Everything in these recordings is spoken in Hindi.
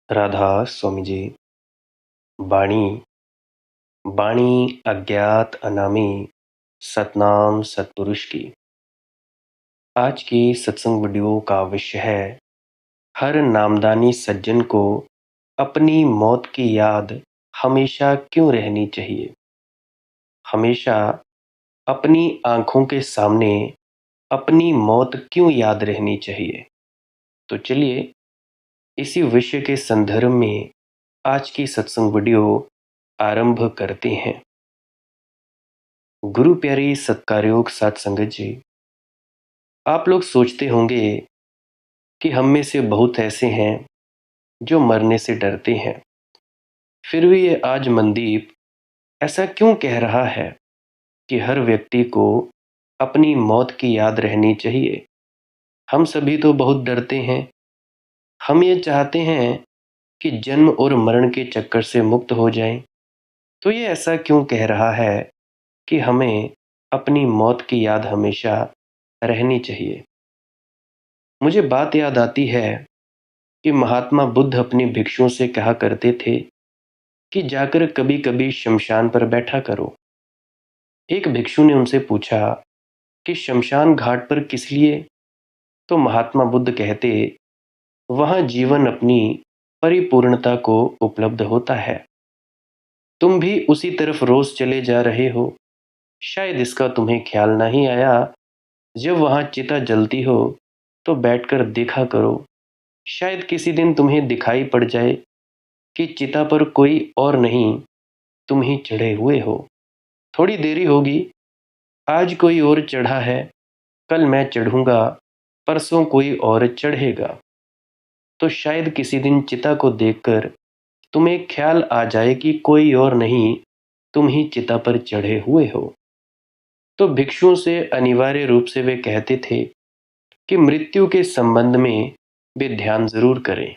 राधा स्वामी जी। बाणी बाणी अज्ञात अनामी सतनाम सतपुरुष की। आज की सत्संग वीडियो का विषय है, हर नामदानी सज्जन को अपनी मौत की याद हमेशा क्यों रहनी चाहिए। हमेशा अपनी आंखों के सामने अपनी मौत क्यों याद रहनी चाहिए। तो चलिए इसी विषय के संदर्भ में आज की सत्संग वीडियो आरंभ करते हैं। गुरु प्यारी सत्कारयोग साथ संगत जी, आप लोग सोचते होंगे कि हम में से बहुत ऐसे हैं जो मरने से डरते हैं। फिर भी ये आज मनदीप ऐसा क्यों कह रहा है कि हर व्यक्ति को अपनी मौत की याद रहनी चाहिए। हम सभी तो बहुत डरते हैं। हम ये चाहते हैं कि जन्म और मरण के चक्कर से मुक्त हो जाएं। तो ये ऐसा क्यों कह रहा है कि हमें अपनी मौत की याद हमेशा रहनी चाहिए। मुझे बात याद आती है कि महात्मा बुद्ध अपने भिक्षुओं से कहा करते थे कि जाकर कभी कभी शमशान पर बैठा करो। एक भिक्षु ने उनसे पूछा कि शमशान घाट पर किस लिए। तो महात्मा बुद्ध कहते, वहां जीवन अपनी परिपूर्णता को उपलब्ध होता है। तुम भी उसी तरफ रोज चले जा रहे हो। शायद इसका तुम्हें ख्याल नहीं आया। जब वहां चिता जलती हो तो बैठकर देखा करो। शायद किसी दिन तुम्हें दिखाई पड़ जाए कि चिता पर कोई और नहीं, तुम ही चढ़े हुए हो। थोड़ी देरी होगी, आज कोई और चढ़ा है, कल मैं चढ़ूंगा, परसों कोई और चढ़ेगा। तो शायद किसी दिन चिता को देखकर तुम्हें ख्याल आ जाए कि कोई और नहीं, तुम ही चिता पर चढ़े हुए हो। तो भिक्षुओं से अनिवार्य रूप से वे कहते थे कि मृत्यु के संबंध में वे ध्यान जरूर करें।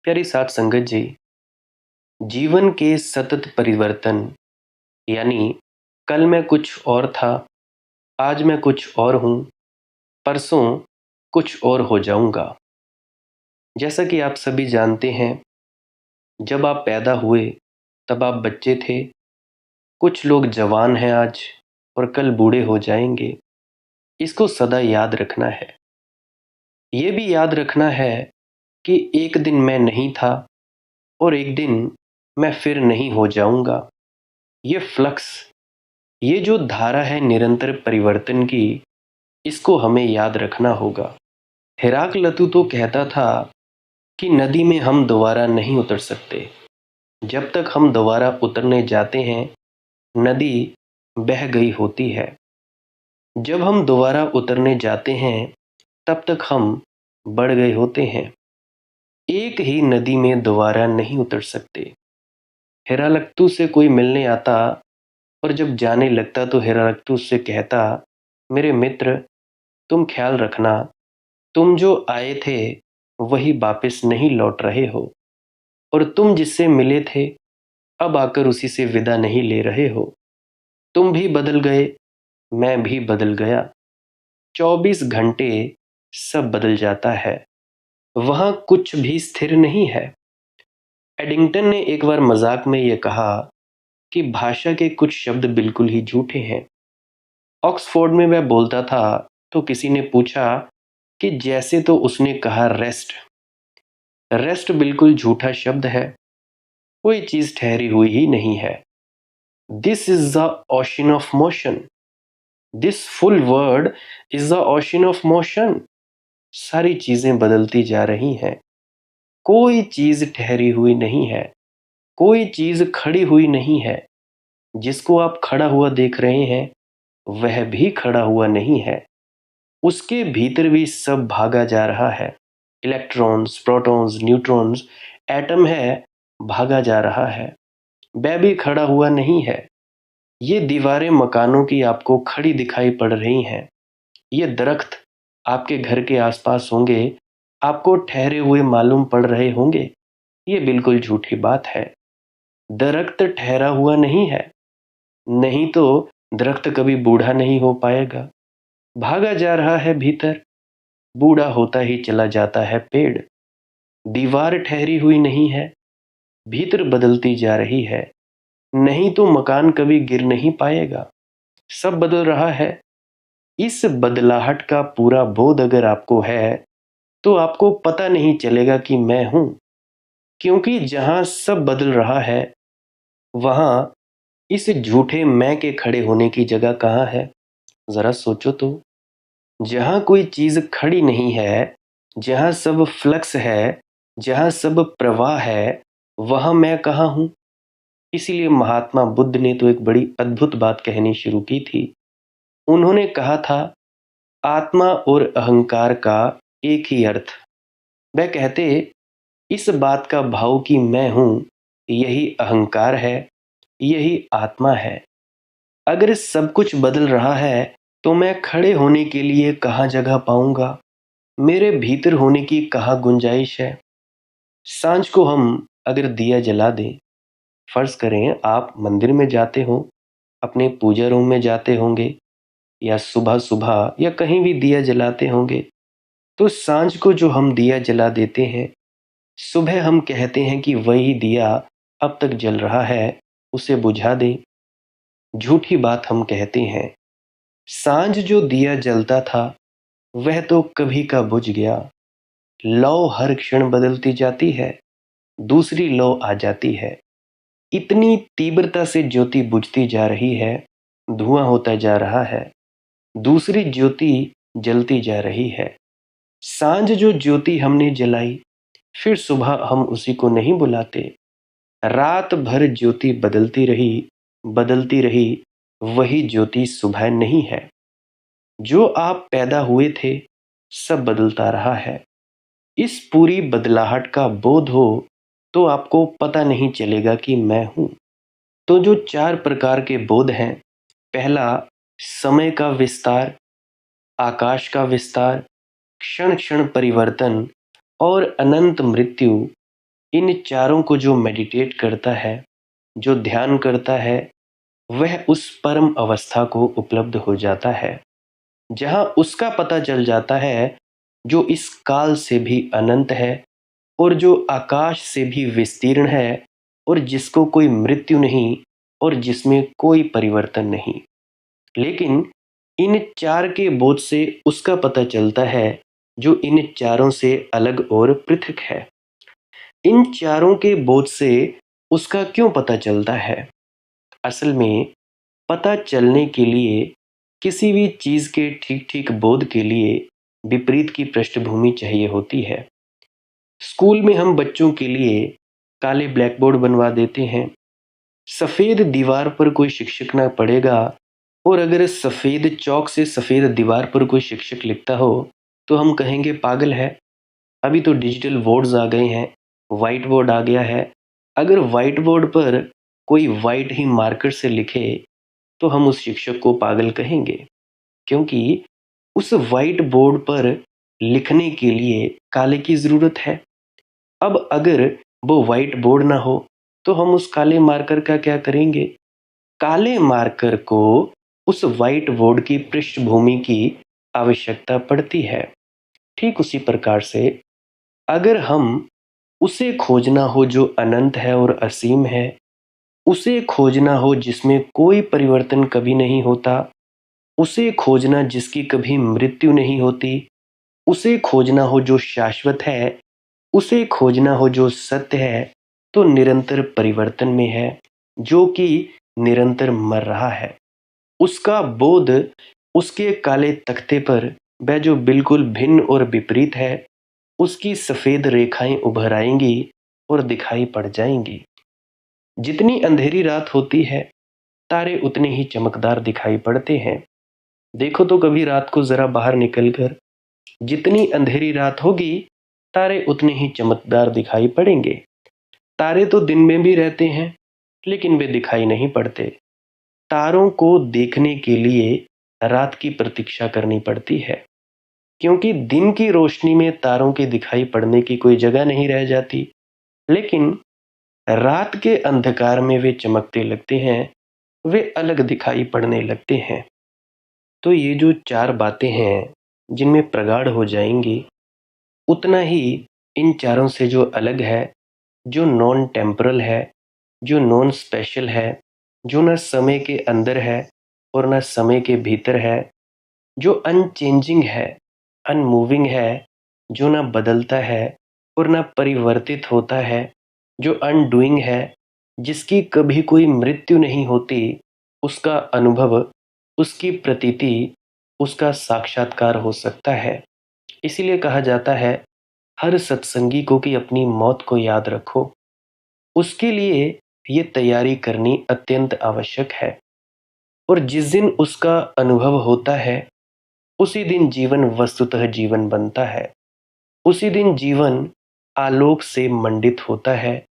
प्यारी साथ संगत जी, जीवन के सतत परिवर्तन, यानी कल मैं कुछ और था, आज मैं कुछ और हूं, परसों कुछ और हो जाऊंगा। जैसा कि आप सभी जानते हैं, जब आप पैदा हुए तब आप बच्चे थे। कुछ लोग जवान हैं आज और कल बूढ़े हो जाएंगे। इसको सदा याद रखना है। ये भी याद रखना है कि एक दिन मैं नहीं था और एक दिन मैं फिर नहीं हो जाऊंगा। ये फ्लक्स, ये जो धारा है निरंतर परिवर्तन की, इसको हमें याद रखना होगा। हेराक्लतु तो कहता था कि नदी में हम दोबारा नहीं उतर सकते। जब तक हम दोबारा उतरने जाते हैं, नदी बह गई होती है। जब हम दोबारा उतरने जाते हैं, तब तक हम बढ़ गए होते हैं। एक ही नदी में दोबारा नहीं उतर सकते। हेराक्लतु से कोई मिलने आता और जब जाने लगता तो हेराक्लतु से कहता, मेरे मित्र, तुम ख्याल रखना, तुम जो आए थे वही वापस नहीं लौट रहे हो, और तुम जिससे मिले थे अब आकर उसी से विदा नहीं ले रहे हो। तुम भी बदल गए, मैं भी बदल गया। 24 घंटे सब बदल जाता है, वहां कुछ भी स्थिर नहीं है। एडिंगटन ने एक बार मजाक में यह कहा कि भाषा के कुछ शब्द बिल्कुल ही झूठे हैं। ऑक्सफोर्ड में वह बोलता था तो किसी ने पूछा कि जैसे, तो उसने कहा रेस्ट। रेस्ट बिल्कुल झूठा शब्द है। कोई चीज ठहरी हुई ही नहीं है। This is the ocean of motion. This full word is the ocean of motion. सारी चीजें बदलती जा रही हैं। कोई चीज ठहरी हुई नहीं है। कोई चीज खड़ी हुई नहीं है। जिसको आप खड़ा हुआ देख रहे हैं वह भी खड़ा हुआ नहीं है। उसके भीतर भी सब भागा जा रहा है। इलेक्ट्रॉन्स, प्रोटॉन्स, न्यूट्रॉन्स, एटम है, भागा जा रहा है। वह भी खड़ा हुआ नहीं है। ये दीवारें मकानों की आपको खड़ी दिखाई पड़ रही हैं। ये दरख्त आपके घर के आसपास होंगे, आपको ठहरे हुए मालूम पड़ रहे होंगे। ये बिल्कुल झूठी बात है। दरख्त ठहरा हुआ नहीं है, नहीं तो दरख्त कभी बूढ़ा नहीं हो पाएगा। भागा जा रहा है भीतर, बूढ़ा होता ही चला जाता है पेड़। दीवार ठहरी हुई नहीं है, भीतर बदलती जा रही है। नहीं तो मकान कभी गिर नहीं पाएगा। सब बदल रहा है। इस बदलाहट का पूरा बोध अगर आपको है, तो आपको पता नहीं चलेगा कि मैं हूं। क्योंकि जहां सब बदल रहा है, वहां इस झूठे मैं के खड़े होने की जगह कहाँ है? जरा सोचो तो। जहां कोई चीज खड़ी नहीं है, जहां सब फ्लक्स है, जहां सब प्रवाह है, वहां मैं कहाँ हूं? इसीलिए महात्मा बुद्ध ने तो एक बड़ी अद्भुत बात कहनी शुरू की थी। उन्होंने कहा था, आत्मा और अहंकार का एक ही अर्थ। वह कहते, इस बात का भाव कि मैं हूं, यही अहंकार है, यही आत्मा है। अगर सब कुछ बदल रहा है, तो मैं खड़े होने के लिए कहाँ जगह पाऊंगा? मेरे भीतर होने की कहाँ गुंजाइश है? सांझ को हम अगर दिया जला दें, फर्ज करें आप मंदिर में जाते हो, अपने पूजा रूम में जाते होंगे, या सुबह सुबह या कहीं भी दिया जलाते होंगे, तो सांझ को जो हम दिया जला देते हैं, सुबह हम कहते हैं कि वही दिया अब तक जल रहा है, उसे बुझा दें। झूठी बात हम कहते हैं। सांझ जो दिया जलता था, वह तो कभी का बुझ गया। लौ हर क्षण बदलती जाती है, दूसरी लौ आ जाती है। इतनी तीव्रता से ज्योति बुझती जा रही है, धुआं होता जा रहा है, दूसरी ज्योति जलती जा रही है। सांझ जो ज्योति हमने जलाई, फिर सुबह हम उसी को नहीं बुलाते। रात भर ज्योति बदलती रही, वही ज्योति सुबह नहीं है। जो आप पैदा हुए थे, सब बदलता रहा है। इस पूरी बदलाहट का बोध हो, तो आपको पता नहीं चलेगा कि मैं हूं। तो जो 4 प्रकार के बोध हैं, पहला समय का विस्तार, आकाश का विस्तार, क्षण क्षण परिवर्तन और अनंत मृत्यु। इन चारों को जो मेडिटेट करता है, जो ध्यान करता है, वह उस परम अवस्था को उपलब्ध हो जाता है, जहां उसका पता चल जाता है, जो इस काल से भी अनंत है और जो आकाश से भी विस्तीर्ण है, और जिसको कोई मृत्यु नहीं और जिसमें कोई परिवर्तन नहीं। लेकिन इन 4 के बोध से उसका पता चलता है, जो इन चारों से अलग और पृथक है। इन चारों के बोध से उसका क्यों पता चलता है? असल में पता चलने के लिए, किसी भी चीज के ठीक ठीक बोध के लिए विपरीत की पृष्ठभूमि चाहिए होती है। स्कूल में हम बच्चों के लिए काले ब्लैक बोर्ड बनवा देते हैं। सफेद दीवार पर कोई शिक्षक ना पढ़ेगा, और अगर सफेद चौक से सफेद दीवार पर कोई शिक्षक लिखता हो, तो हम कहेंगे पागल है। अभी तो डिजिटल बोर्ड्स आ गए हैं, वाइट बोर्ड आ गया है। अगर वाइट बोर्ड पर कोई वाइट ही मार्कर से लिखे, तो हम उस शिक्षक को पागल कहेंगे, क्योंकि उस वाइट बोर्ड पर लिखने के लिए काले की जरूरत है। अब अगर वो वाइट बोर्ड ना हो, तो हम उस काले मार्कर का क्या करेंगे? काले मार्कर को उस वाइट बोर्ड की पृष्ठभूमि की आवश्यकता पड़ती है। ठीक उसी प्रकार से, अगर हम उसे खोजना हो जो अनंत है और असीम है, उसे खोजना हो जिसमें कोई परिवर्तन कभी नहीं होता, उसे खोजना जिसकी कभी मृत्यु नहीं होती, उसे खोजना हो जो शाश्वत है, उसे खोजना हो जो सत्य है, तो निरंतर परिवर्तन में है, जो कि निरंतर मर रहा है। उसका बोध उसके काले तख्ते पर, वह जो बिल्कुल भिन्न और विपरीत है, उसकी सफेद रेखाएं उभर आएंगी और दिखाई पड़ जाएंगी। जितनी अंधेरी रात होती है, तारे उतने ही चमकदार दिखाई पड़ते हैं। देखो तो कभी रात को जरा बाहर निकलकर, जितनी अंधेरी रात होगी, तारे उतने ही चमकदार दिखाई पड़ेंगे। तारे तो दिन में भी रहते हैं, लेकिन वे दिखाई नहीं पड़ते। तारों को देखने के लिए रात की प्रतीक्षा करनी पड़ती है, क्योंकि दिन की रोशनी में तारों के दिखाई पड़ने की कोई जगह नहीं रह जाती। लेकिन रात के अंधकार में वे चमकते लगते हैं, वे अलग दिखाई पड़ने लगते हैं। तो ये जो 4 बातें हैं, जिनमें प्रगाढ़ हो जाएंगी, उतना ही इन चारों से जो अलग है, जो नॉन टेम्परल है, जो नॉन स्पेशल है, जो न समय के अंदर है और न समय के भीतर है, जो अनचेंजिंग है, अनमूविंग है, जो ना बदलता है और ना परिवर्तित होता है, जो अनडूइंग है, जिसकी कभी कोई मृत्यु नहीं होती, उसका अनुभव, उसकी प्रतीति, उसका साक्षात्कार हो सकता है। इसीलिए कहा जाता है हर सत्संगी को कि अपनी मौत को याद रखो। उसके लिए ये तैयारी करनी अत्यंत आवश्यक है। और जिस दिन उसका अनुभव होता है, उसी दिन जीवन वस्तुतः जीवन बनता है। उसी दिन जीवन आलोक से मंडित होता है।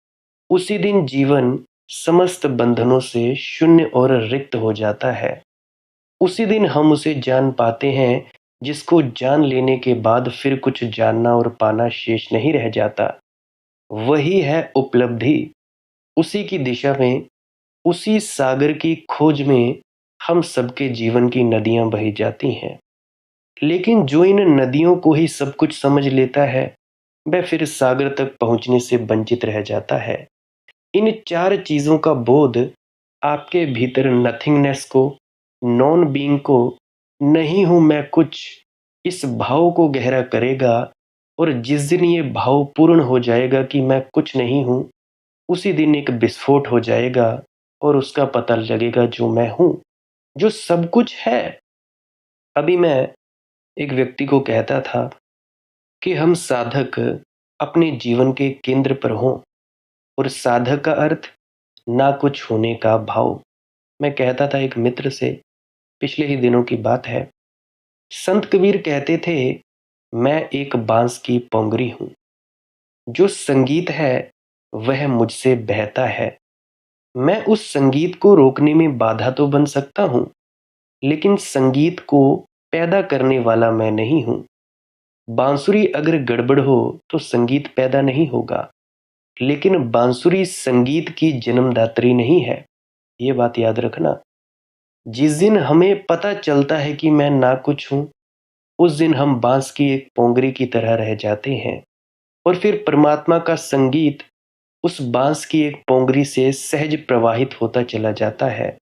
उसी दिन जीवन समस्त बंधनों से शून्य और रिक्त हो जाता है। उसी दिन हम उसे जान पाते हैं जिसको जान लेने के बाद फिर कुछ जानना और पाना शेष नहीं रह जाता। वही है उपलब्धि। उसी की दिशा में, उसी सागर की खोज में हम सबके जीवन की नदियां बही जाती हैं। लेकिन जो इन नदियों को ही सब कुछ समझ लेता है, वह फिर सागर तक पहुंचने से वंचित रह जाता है। इन चार चीजों का बोध आपके भीतर नथिंगनेस को, नॉन बीइंग को, नहीं हूं मैं कुछ, इस भाव को गहरा करेगा। और जिस दिन ये भाव पूर्ण हो जाएगा कि मैं कुछ नहीं हूं, उसी दिन एक विस्फोट हो जाएगा और उसका पता लगेगा जो मैं हूं, जो सब कुछ है। अभी मैं एक व्यक्ति को कहता था कि हम साधक अपने जीवन के केंद्र पर हों, और साधक का अर्थ ना कुछ होने का भाव। मैं कहता था एक मित्र से, पिछले ही दिनों की बात है, संत कबीर कहते थे, मैं एक बांस की पोंगरी हूं, जो संगीत है वह मुझसे बहता है। मैं उस संगीत को रोकने में बाधा तो बन सकता हूं, लेकिन संगीत को पैदा करने वाला मैं नहीं हूं। बांसुरी अगर गड़बड़ हो तो संगीत पैदा नहीं होगा, लेकिन बांसुरी संगीत की जन्मदात्री नहीं है। ये बात याद रखना। जिस दिन हमें पता चलता है कि मैं ना कुछ हूं, उस दिन हम बांस की एक पोंगरी की तरह रह जाते हैं। और फिर परमात्मा का संगीत उस बांस की एक पोंगरी से सहज प्रवाहित होता चला जाता है।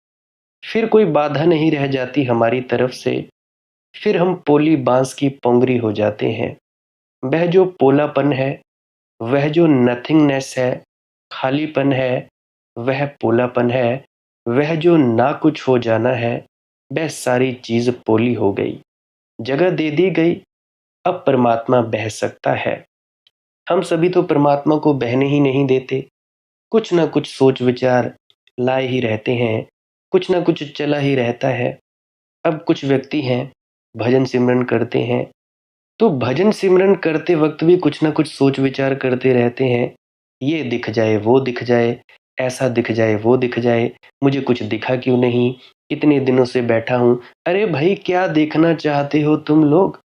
फिर कोई बाधा नहीं रह जाती हमारी तरफ से। फिर हम पोली बांस की पोंगरी हो जाते हैं। वह जो पोलापन है, वह जो नथिंगनेस है, खालीपन है, वह पोलापन है। वह जो ना कुछ हो जाना है, वह सारी चीज पोली हो गई, जगह दे दी गई। अब परमात्मा बह सकता है। हम सभी तो परमात्मा को बहने ही नहीं देते। कुछ ना कुछ सोच विचार लाए ही रहते हैं, कुछ ना कुछ चला ही रहता है। अब कुछ व्यक्ति हैं, भजन सिमरन करते हैं, तो भजन सिमरन करते वक्त भी कुछ ना कुछ सोच विचार करते रहते हैं। ये दिख जाए, वो दिख जाए, ऐसा दिख जाए, वो दिख जाए, मुझे कुछ दिखा क्यों नहीं, इतने दिनों से बैठा हूं। अरे भाई, क्या देखना चाहते हो तुम लोग?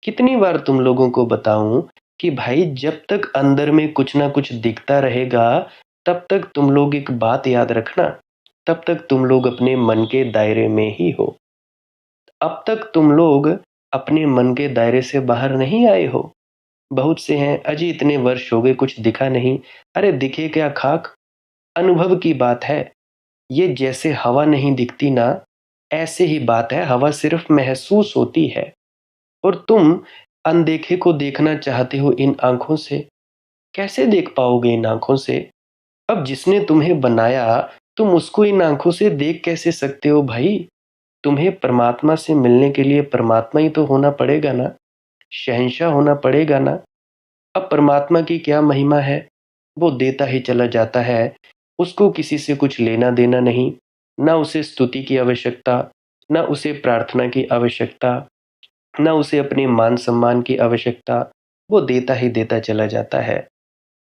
कितनी बार तुम लोगों को बताऊं कि भाई, जब तक अंदर में कुछ ना कुछ दिखता रहेगा, तब तक तुम लोग एक बात याद रखना, तब तक तुम लोग अपने मन के दायरे में ही हो। अब तक तुम लोग अपने मन के दायरे से बाहर नहीं आए हो। बहुत से हैं, अजी इतने वर्ष हो गए कुछ दिखा नहीं। अरे दिखे क्या खाक, अनुभव की बात है। ये जैसे हवा नहीं दिखती ना, ऐसे ही बात है, हवा सिर्फ महसूस होती है। और तुम अनदेखे को देखना चाहते हो इन आंखों से, कैसे देख पाओगे इन आंखों से? अब जिसने तुम्हें बनाया, तुम उसको इन आंखों से देख कैसे सकते हो भाई? तुम्हें परमात्मा से मिलने के लिए परमात्मा ही तो होना पड़ेगा ना, शहंशाह होना पड़ेगा ना। अब परमात्मा की क्या महिमा है, वो देता ही चला जाता है। उसको किसी से कुछ लेना देना नहीं, ना उसे स्तुति की आवश्यकता, ना उसे प्रार्थना की आवश्यकता, ना उसे अपने मान सम्मान की आवश्यकता। वो देता ही देता चला जाता है।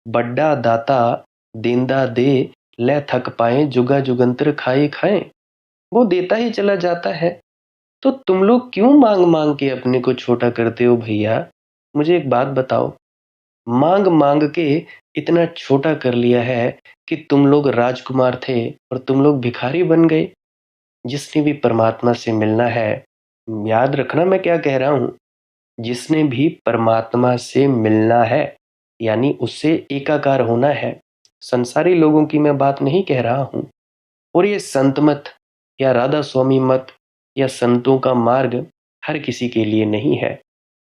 बड्डा दाता देंदा दे, ले थक पाए जुगा जुगंतर खाए खाएं। वो देता ही चला जाता है। तो तुम लोग क्यों मांग मांग के अपने को छोटा करते हो भैया? मुझे एक बात बताओ, मांग मांग के इतना छोटा कर लिया है कि तुम लोग राजकुमार थे और तुम लोग भिखारी बन गए। जिसने भी परमात्मा से मिलना है, याद रखना मैं क्या कह रहा हूं, जिसने भी परमात्मा से मिलना है, यानी उससे एकाकार होना है। संसारी लोगों की मैं बात नहीं कह रहा हूं। और ये संत मत या राधा स्वामी मत या संतों का मार्ग हर किसी के लिए नहीं है।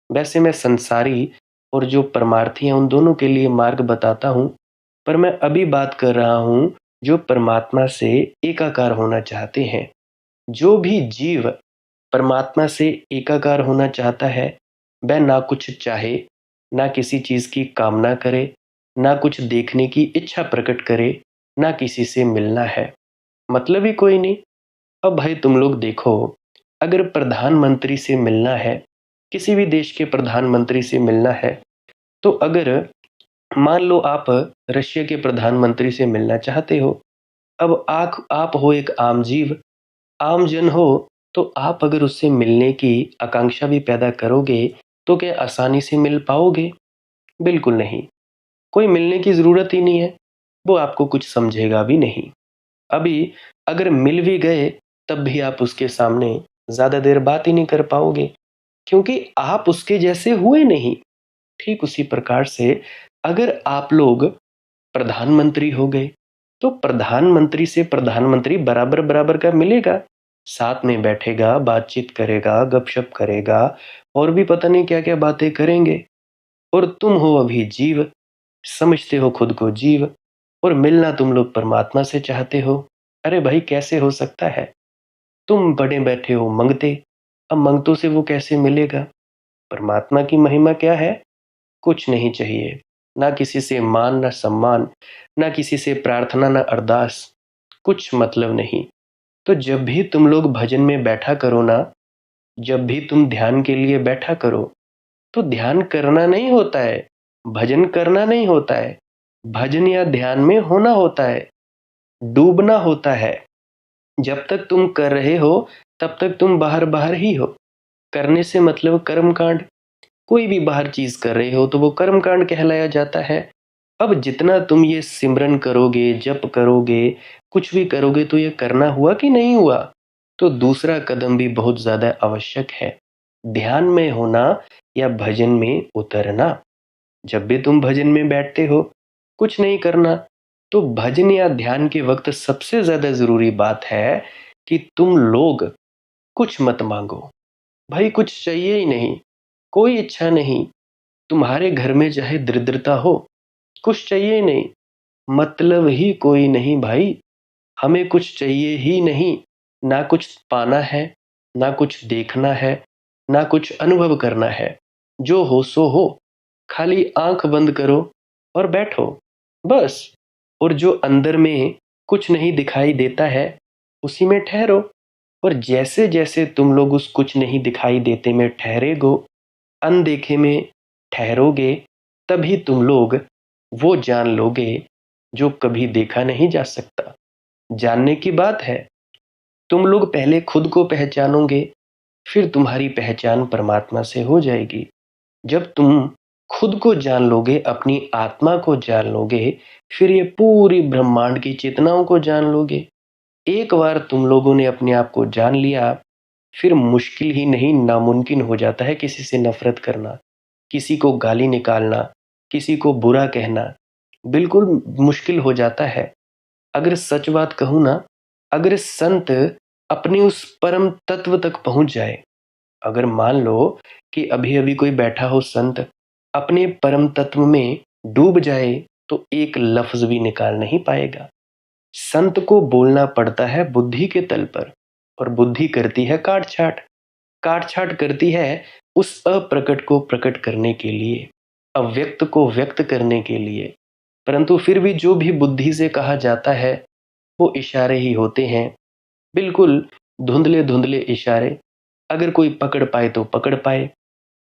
वैसे मैं संसारी और जो परमार्थी हैं उन दोनों के लिए मार्ग बताता हूं, पर मैं अभी बात कर रहा हूं जो परमात्मा से एकाकार होना चाहते हैं। जो भी जीव परमात्मा से एकाकार होना चाहता है, वह ना कुछ चाहे, ना किसी चीज की कामना करे, ना कुछ देखने की इच्छा प्रकट करे, ना किसी से मिलना है। मतलब ही कोई नहीं। अब भाई तुम लोग देखो, अगर प्रधानमंत्री से मिलना है, किसी भी देश के प्रधानमंत्री से मिलना है, तो अगर मान लो आप रशिया के प्रधानमंत्री से मिलना चाहते हो, अब आप हो एक आम जीव, आम जन हो, तो आप अगर उससे मिलने की आकांक्षा भी पैदा करोगे, तो क्या आसानी से मिल पाओगे? बिल्कुल नहीं। कोई मिलने की जरूरत ही नहीं है, वो आपको कुछ समझेगा भी नहीं। अभी अगर मिल भी गए, तब भी आप उसके सामने ज्यादा देर बात ही नहीं कर पाओगे, क्योंकि आप उसके जैसे हुए नहीं। ठीक उसी प्रकार से अगर आप लोग प्रधानमंत्री हो गए, तो प्रधानमंत्री से प्रधानमंत्री बराबर बराबर का मिलेगा, साथ में बैठेगा, बातचीत करेगा, गपशप करेगा, और भी पता नहीं क्या क्या बातें करेंगे। और तुम हो अभी जीव, समझते हो खुद को जीव, और मिलना तुम लोग परमात्मा से चाहते हो। अरे भाई कैसे हो सकता है? तुम बड़े बैठे हो मंगते, अब मंगतों से वो कैसे मिलेगा? परमात्मा की महिमा क्या है? कुछ नहीं चाहिए, ना किसी से मान ना सम्मान, ना किसी से प्रार्थना ना अरदास, कुछ मतलब नहीं। तो जब भी तुम लोग भजन में बैठा करो ना, जब भी तुम ध्यान के लिए बैठा करो, तो ध्यान करना नहीं होता है, भजन करना नहीं होता है। भजन या ध्यान में होना होता है, डूबना होता है। जब तक तुम कर रहे हो, तब तक तुम बाहर बाहर ही हो। करने से मतलब कर्म कांड। कोई भी बाहर चीज कर रहे हो तो वो कर्म कांड कहलाया जाता है। अब जितना तुम ये सिमरन करोगे, जप करोगे, कुछ भी करोगे, तो ये करना हुआ कि नहीं हुआ? तो दूसरा कदम भी बहुत ज्यादा आवश्यक है, ध्यान में होना या भजन में उतरना। जब भी तुम भजन में बैठते हो, कुछ नहीं करना, तो भजन या ध्यान के वक्त सबसे ज्यादा जरूरी बात है कि तुम लोग कुछ मत मांगो। भाई कुछ चाहिए ही नहीं, कोई इच्छा नहीं। तुम्हारे घर में चाहे दरिद्रता हो, कुछ चाहिए ही नहीं, मतलब ही कोई नहीं भाई। हमें कुछ चाहिए ही नहीं, ना कुछ पाना है, ना कुछ देखना है, ना कुछ अनुभव करना है। जो हो सो हो, खाली आंख बंद करो और बैठो, बस। और जो अंदर में कुछ नहीं दिखाई देता है, उसी में ठहरो। और जैसे जैसे तुम लोग उस कुछ नहीं दिखाई देते में ठहरेगो, अनदेखे में ठहरोगे, तभी तुम लोग वो जान लोगे जो कभी देखा नहीं जा सकता। जानने की बात है, तुम लोग पहले खुद को पहचानोगे, फिर तुम्हारी पहचान परमात्मा से हो जाएगी। जब तुम खुद को जान लोगे, अपनी आत्मा को जान लोगे, फिर ये पूरी ब्रह्मांड की चेतनाओं को जान लोगे। एक बार तुम लोगों ने अपने आप को जान लिया, फिर मुश्किल ही नहीं नामुमकिन हो जाता है किसी से नफरत करना, किसी को गाली निकालना, किसी को बुरा कहना। बिल्कुल मुश्किल हो जाता है। अगर सच बात कहूँ ना, अगर संत अपने उस परम तत्व तक पहुंच जाए, अगर मान लो कि अभी अभी कोई बैठा हो संत, अपने परम तत्व में डूब जाए, तो एक लफ्ज भी निकाल नहीं पाएगा। संत को बोलना पड़ता है बुद्धि के तल पर, और बुद्धि करती है काट छाट। काट छाट करती है उस अप्रकट को प्रकट करने के लिए, अव्यक्त को व्यक्त करने के लिए। परंतु फिर भी जो भी बुद्धि से कहा जाता है, वो इशारे ही होते हैं, बिल्कुल धुंधले धुंधले इशारे। अगर कोई पकड़ पाए तो पकड़ पाए।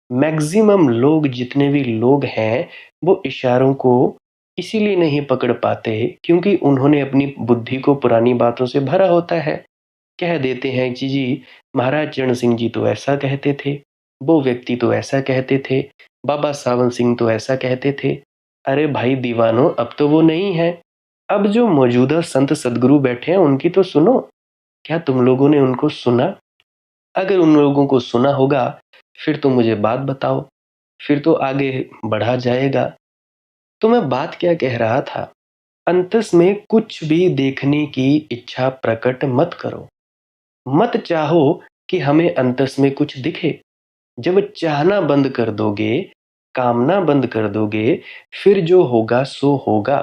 मैक्सिमम लोग, जितने भी लोग हैं, वो इशारों को इसीलिए नहीं पकड़ पाते क्योंकि उन्होंने अपनी बुद्धि को पुरानी बातों से भरा होता है। कह देते हैं कि जी महाराज चरण सिंह जी तो ऐसा कहते थे, वो व्यक्ति तो ऐसा कहते थे, बाबा सावन सिंह तो ऐसा कहते थे। अरे भाई दीवानो, अब तो वो नहीं है। अब जो मौजूदा संत सदगुरु बैठे हैं उनकी तो सुनो। क्या तुम लोगों ने उनको सुना? अगर उन लोगों को सुना होगा, फिर तो मुझे बात बताओ, फिर तो आगे बढ़ा जाएगा। तो मैं बात क्या कह रहा था, अंतस में कुछ भी देखने की इच्छा प्रकट मत करो। मत चाहो कि हमें अंतस में कुछ दिखे। जब चाहना बंद कर दोगे, कामना बंद कर दोगे, फिर जो होगा सो होगा।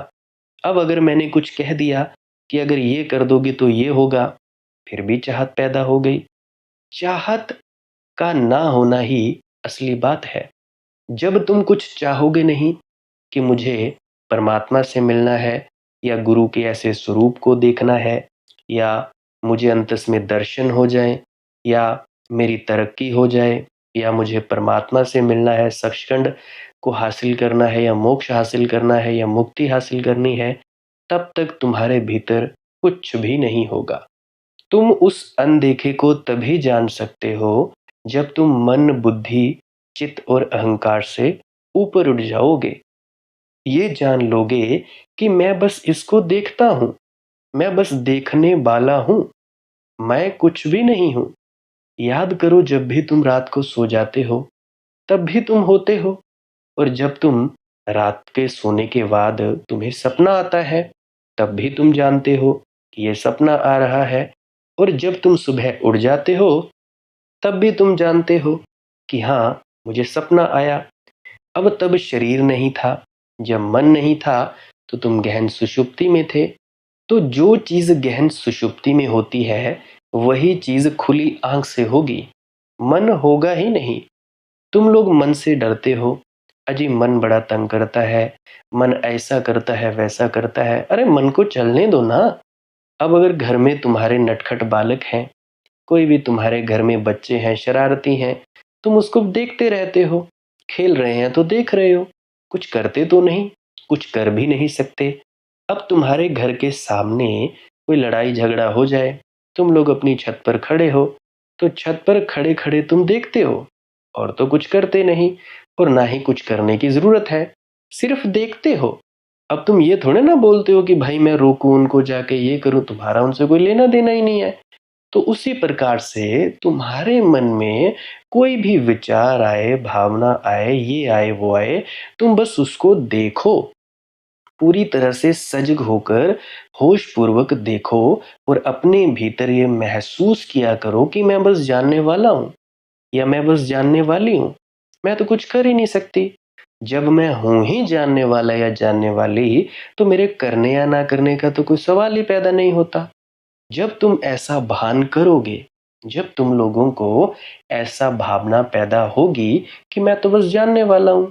अब अगर मैंने कुछ कह दिया कि अगर ये कर दोगे तो ये होगा, फिर भी चाहत पैदा हो गई। चाहत का ना होना ही असली बात है। जब तुम कुछ चाहोगे नहीं कि मुझे परमात्मा से मिलना है, या गुरु के ऐसे स्वरूप को देखना है, या मुझे अंतस में दर्शन हो जाए, या मेरी तरक्की हो जाए, या मुझे परमात्मा से मिलना है, सचखंड को हासिल करना है, या मोक्ष हासिल करना है, या मुक्ति हासिल करनी है, तब तक तुम्हारे भीतर कुछ भी नहीं होगा। तुम उस अनदेखे को तभी जान सकते हो जब तुम मन, बुद्धि, चित्त और अहंकार से ऊपर उठ जाओगे। ये जान लोगे कि मैं बस इसको देखता हूँ, मैं बस देखने वाला हूँ, मैं कुछ भी नहीं हूँ। याद करो, जब भी तुम रात को सो जाते हो तब भी तुम होते हो, और जब तुम रात के सोने के बाद तुम्हें सपना आता है तब भी तुम जानते हो कि ये सपना आ रहा है, और जब तुम सुबह उठ जाते हो तब भी तुम जानते हो कि हाँ, मुझे सपना आया। अब तब शरीर नहीं था, जब मन नहीं था तो तुम गहन सुषुप्ति में थे। तो जो चीज गहन सुषुप्ति में होती है वही चीज खुली आंख से होगी, मन होगा ही नहीं। तुम लोग मन से डरते हो, अजी मन बड़ा तंग करता है, मन ऐसा करता है वैसा करता है। अरे मन को चलने दो ना। अब अगर घर में तुम्हारे नटखट बालक हैं, कोई भी तुम्हारे घर में बच्चे हैं, शरारती हैं, तुम उसको देखते रहते हो। खेल रहे हैं तो देख रहे हो, कुछ करते तो नहीं, कुछ कर भी नहीं सकते। अब तुम्हारे घर के सामने कोई लड़ाई झगड़ा हो जाए, तुम लोग अपनी छत पर खड़े हो, तो छत पर खड़े खड़े तुम देखते हो और तो कुछ करते नहीं, और ना ही कुछ करने की जरूरत है, सिर्फ देखते हो। अब तुम ये थोड़े ना बोलते हो कि भाई मैं रोकूं उनको, जाके ये करूं, तुम्हारा उनसे कोई लेना देना ही नहीं है। तो उसी प्रकार से तुम्हारे मन में कोई भी विचार आए, भावना आए, ये आए वो आए, तुम बस उसको देखो, पूरी तरह से सजग होकर होश पूर्वक देखो, और अपने भीतर ये महसूस किया करो कि मैं बस जानने वाला हूँ, या मैं बस जानने वाली हूँ, मैं तो कुछ कर ही नहीं सकती। जब मैं हूं ही जानने वाला या जानने वाली, तो मेरे करने या ना करने का तो कोई सवाल ही पैदा नहीं होता। जब तुम ऐसा भान करोगे, जब तुम लोगों को ऐसा भावना पैदा होगी कि मैं तो बस जानने वाला हूं,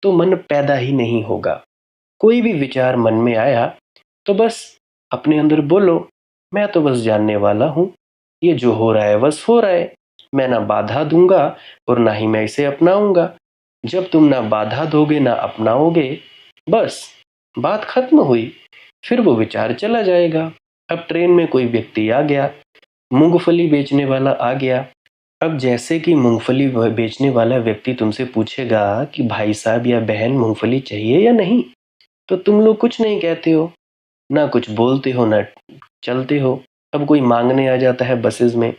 तो मन पैदा ही नहीं होगा। कोई भी विचार मन में आया तो बस अपने अंदर बोलो, मैं तो बस जानने वाला हूँ, ये जो हो रहा है बस हो रहा है, मैं ना बाधा दूंगा और ना ही मैं इसे अपनाऊंगा। जब तुम ना बाधा दोगे ना अपनाओगे, बस बात खत्म हुई, फिर वो विचार चला जाएगा। अब ट्रेन में कोई व्यक्ति आ गया, मूंगफली बेचने वाला आ गया। अब जैसे कि मूंगफली बेचने वाला व्यक्ति तुमसे पूछेगा कि भाई साहब या बहन, मूंगफली चाहिए या नहीं, तो तुम लोग कुछ नहीं कहते हो, ना कुछ बोलते हो, ना चलते हो। अब कोई मांगने आ जाता है बसेस में,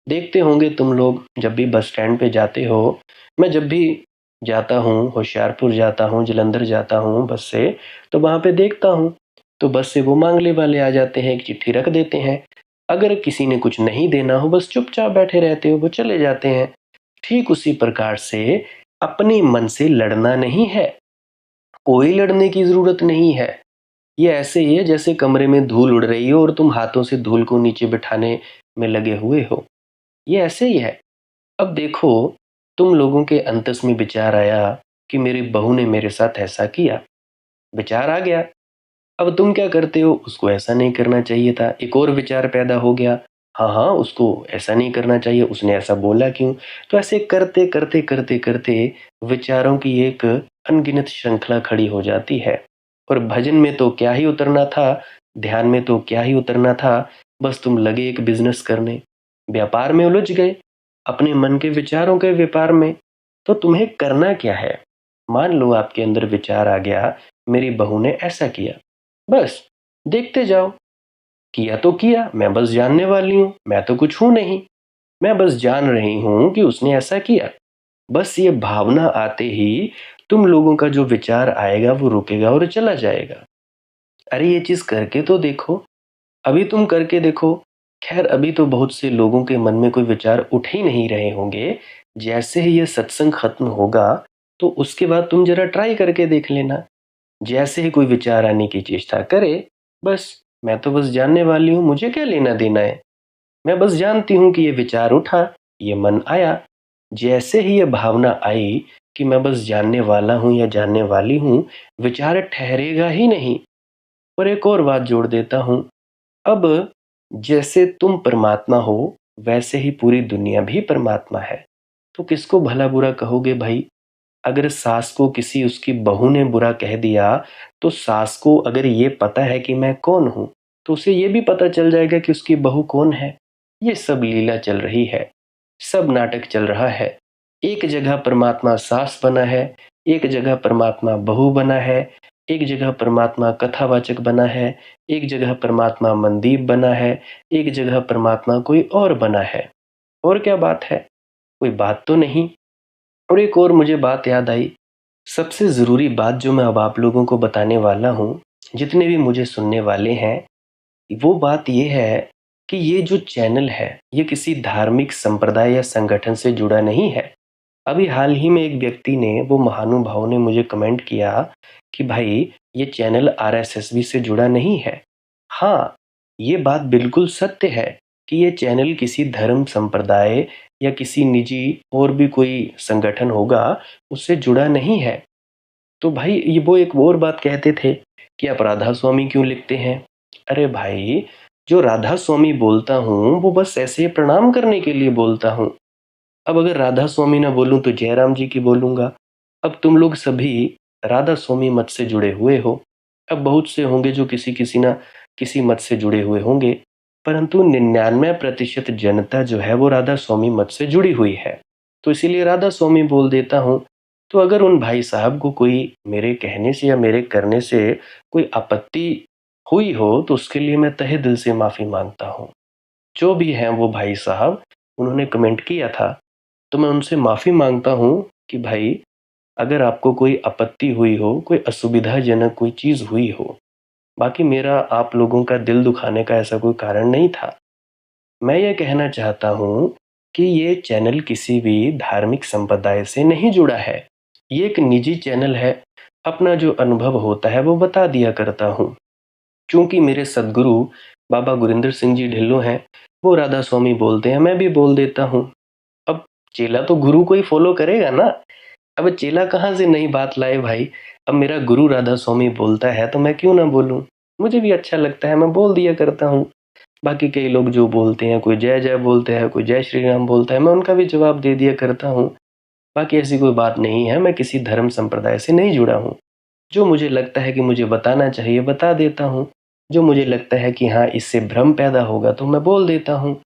देखते होंगे तुम लोग जब भी बस स्टैंड पे जाते हो। मैं जब भी जाता हूँ, होशियारपुर जाता हूँ, जलंधर जाता हूँ बस से, तो वहाँ पे देखता हूँ, तो बस से वो मांगने वाले आ जाते हैं, एक चिट्ठी रख देते हैं। अगर किसी ने कुछ नहीं देना हो, बस चुपचाप बैठे रहते हो, वो चले जाते हैं। ठीक उसी प्रकार से अपने मन से लड़ना नहीं है, कोई लड़ने की जरूरत नहीं है। ये ऐसे ही है जैसे कमरे में धूल उड़ रही हो और तुम हाथों से धूल को नीचे बिठाने में लगे हुए हो, ये ऐसे ही है। अब देखो, तुम लोगों के अंतस में विचार आया कि मेरी बहू ने मेरे साथ ऐसा किया, विचार आ गया। अब तुम क्या करते हो, उसको ऐसा नहीं करना चाहिए था, एक और विचार पैदा हो गया, हाँ हाँ उसको ऐसा नहीं करना चाहिए, उसने ऐसा बोला क्यों। तो ऐसे करते करते करते करते विचारों की एक अनगिनत श्रृंखला खड़ी हो जाती है। और भजन में तो क्या ही उतरना था, ध्यान में तो क्या ही उतरना था, बस तुम लगे एक बिजनेस करने, व्यापार में उलझ गए, अपने मन के विचारों के व्यापार में। तो तुम्हें करना क्या है, मान लो आपके अंदर विचार आ गया, मेरी बहू ने ऐसा किया, बस देखते जाओ, किया तो किया, मैं बस जानने वाली हूँ, मैं तो कुछ हूं नहीं, मैं बस जान रही हूं कि उसने ऐसा किया। बस ये भावना आते ही तुम लोगों का जो विचार आएगा वो रुकेगा और चला जाएगा। अरे ये चीज़ करके तो देखो, अभी तुम करके देखो। खैर अभी तो बहुत से लोगों के मन में कोई विचार उठ ही नहीं रहे होंगे। जैसे ही ये सत्संग खत्म होगा तो उसके बाद तुम जरा ट्राई करके देख लेना। जैसे ही कोई विचार आने की चेष्टा करे, बस मैं तो बस जानने वाली हूँ, मुझे क्या लेना देना है। मैं बस जानती हूँ कि ये विचार उठा, ये मन आया। जैसे ही ये भावना आई कि मैं बस जानने वाला हूँ या जानने वाली हूँ, विचार ठहरेगा ही नहीं। और एक और बात जोड़ देता हूँ, अब जैसे तुम परमात्मा हो वैसे ही पूरी दुनिया भी परमात्मा है। तो किसको भला बुरा कहोगे भाई? अगर सास को किसी उसकी बहू ने बुरा कह दिया, तो सास को अगर ये पता है कि मैं कौन हूँ, तो उसे ये भी पता चल जाएगा कि उसकी बहू कौन है। ये सब लीला चल रही है, सब नाटक चल रहा है। एक जगह परमात्मा सास बना है, एक जगह परमात्मा बहू बना है, एक जगह परमात्मा कथावाचक बना है, एक जगह परमात्मा मंदीप बना है, एक जगह परमात्मा कोई और बना है। और क्या बात है? कोई बात तो नहीं। और एक और मुझे बात याद आई, सबसे ज़रूरी बात जो मैं अब आप लोगों को बताने वाला हूँ, जितने भी मुझे सुनने वाले हैं, वो बात ये है कि ये जो चैनल है, ये किसी धार्मिक संप्रदाय या संगठन से जुड़ा नहीं है। अभी हाल ही में एक व्यक्ति ने, वो महानुभाव ने मुझे कमेंट किया कि भाई ये चैनल आरएसएस से जुड़ा नहीं है। हाँ, ये बात बिल्कुल सत्य है कि ये चैनल किसी धर्म संप्रदाय या किसी निजी और भी कोई संगठन होगा, उससे जुड़ा नहीं है। तो भाई ये वो एक और बात कहते थे कि आप राधा स्वामी क्यों लिखते हैं? अरे भाई, जो राधा स्वामी बोलता हूँ वो बस ऐसे ही प्रणाम करने के लिए बोलता हूँ। अब अगर राधा स्वामी ना बोलूं तो जयराम जी की बोलूंगा। अब तुम लोग सभी राधा स्वामी मत से जुड़े हुए हो। अब बहुत से होंगे जो किसी किसी ना किसी मत से जुड़े हुए होंगे, परंतु 99% जनता जो है वो राधा स्वामी मत से जुड़ी हुई है। तो इसीलिए राधा स्वामी बोल देता हूँ। तो अगर उन भाई साहब को कोई मेरे कहने से या मेरे करने से कोई आपत्ति हुई हो तो उसके लिए मैं तहे दिल से माफ़ी मांगता हूँ। जो भी हैं वो भाई साहब, उन्होंने कमेंट किया था, तो मैं उनसे माफ़ी मांगता हूँ कि भाई अगर आपको कोई आपत्ति हुई हो, कोई असुविधाजनक कोई चीज़ हुई हो। बाकी मेरा आप लोगों का दिल दुखाने का ऐसा कोई कारण नहीं था। मैं ये कहना चाहता हूँ कि ये चैनल किसी भी धार्मिक संप्रदाय से नहीं जुड़ा है। ये एक निजी चैनल है। अपना जो अनुभव होता है वो बता दिया करता हूँ। चूंकि मेरे सदगुरु बाबा गुरिंदर सिंह जी ढिल्लों हैं, वो राधा स्वामी बोलते हैं, मैं भी बोल देता हूँ। अब चेला तो गुरु को ही फॉलो करेगा ना। अब चेला कहाँ से नई बात लाए भाई। अब मेरा गुरु राधा स्वामी बोलता है तो मैं क्यों ना बोलूं। मुझे भी अच्छा लगता है, मैं बोल दिया करता हूँ। बाकी कई लोग जो बोलते हैं, कोई जय जय बोलते हैं, कोई जय श्री राम बोलता है, मैं उनका भी जवाब दे दिया करता हूँ। बाकी ऐसी कोई बात नहीं है, मैं किसी धर्म संप्रदाय से नहीं जुड़ा हूँ। जो मुझे लगता है कि मुझे बताना चाहिए बता देता हूँ। जो मुझे लगता है कि हाँ इससे भ्रम पैदा होगा तो मैं बोल देता हूँ।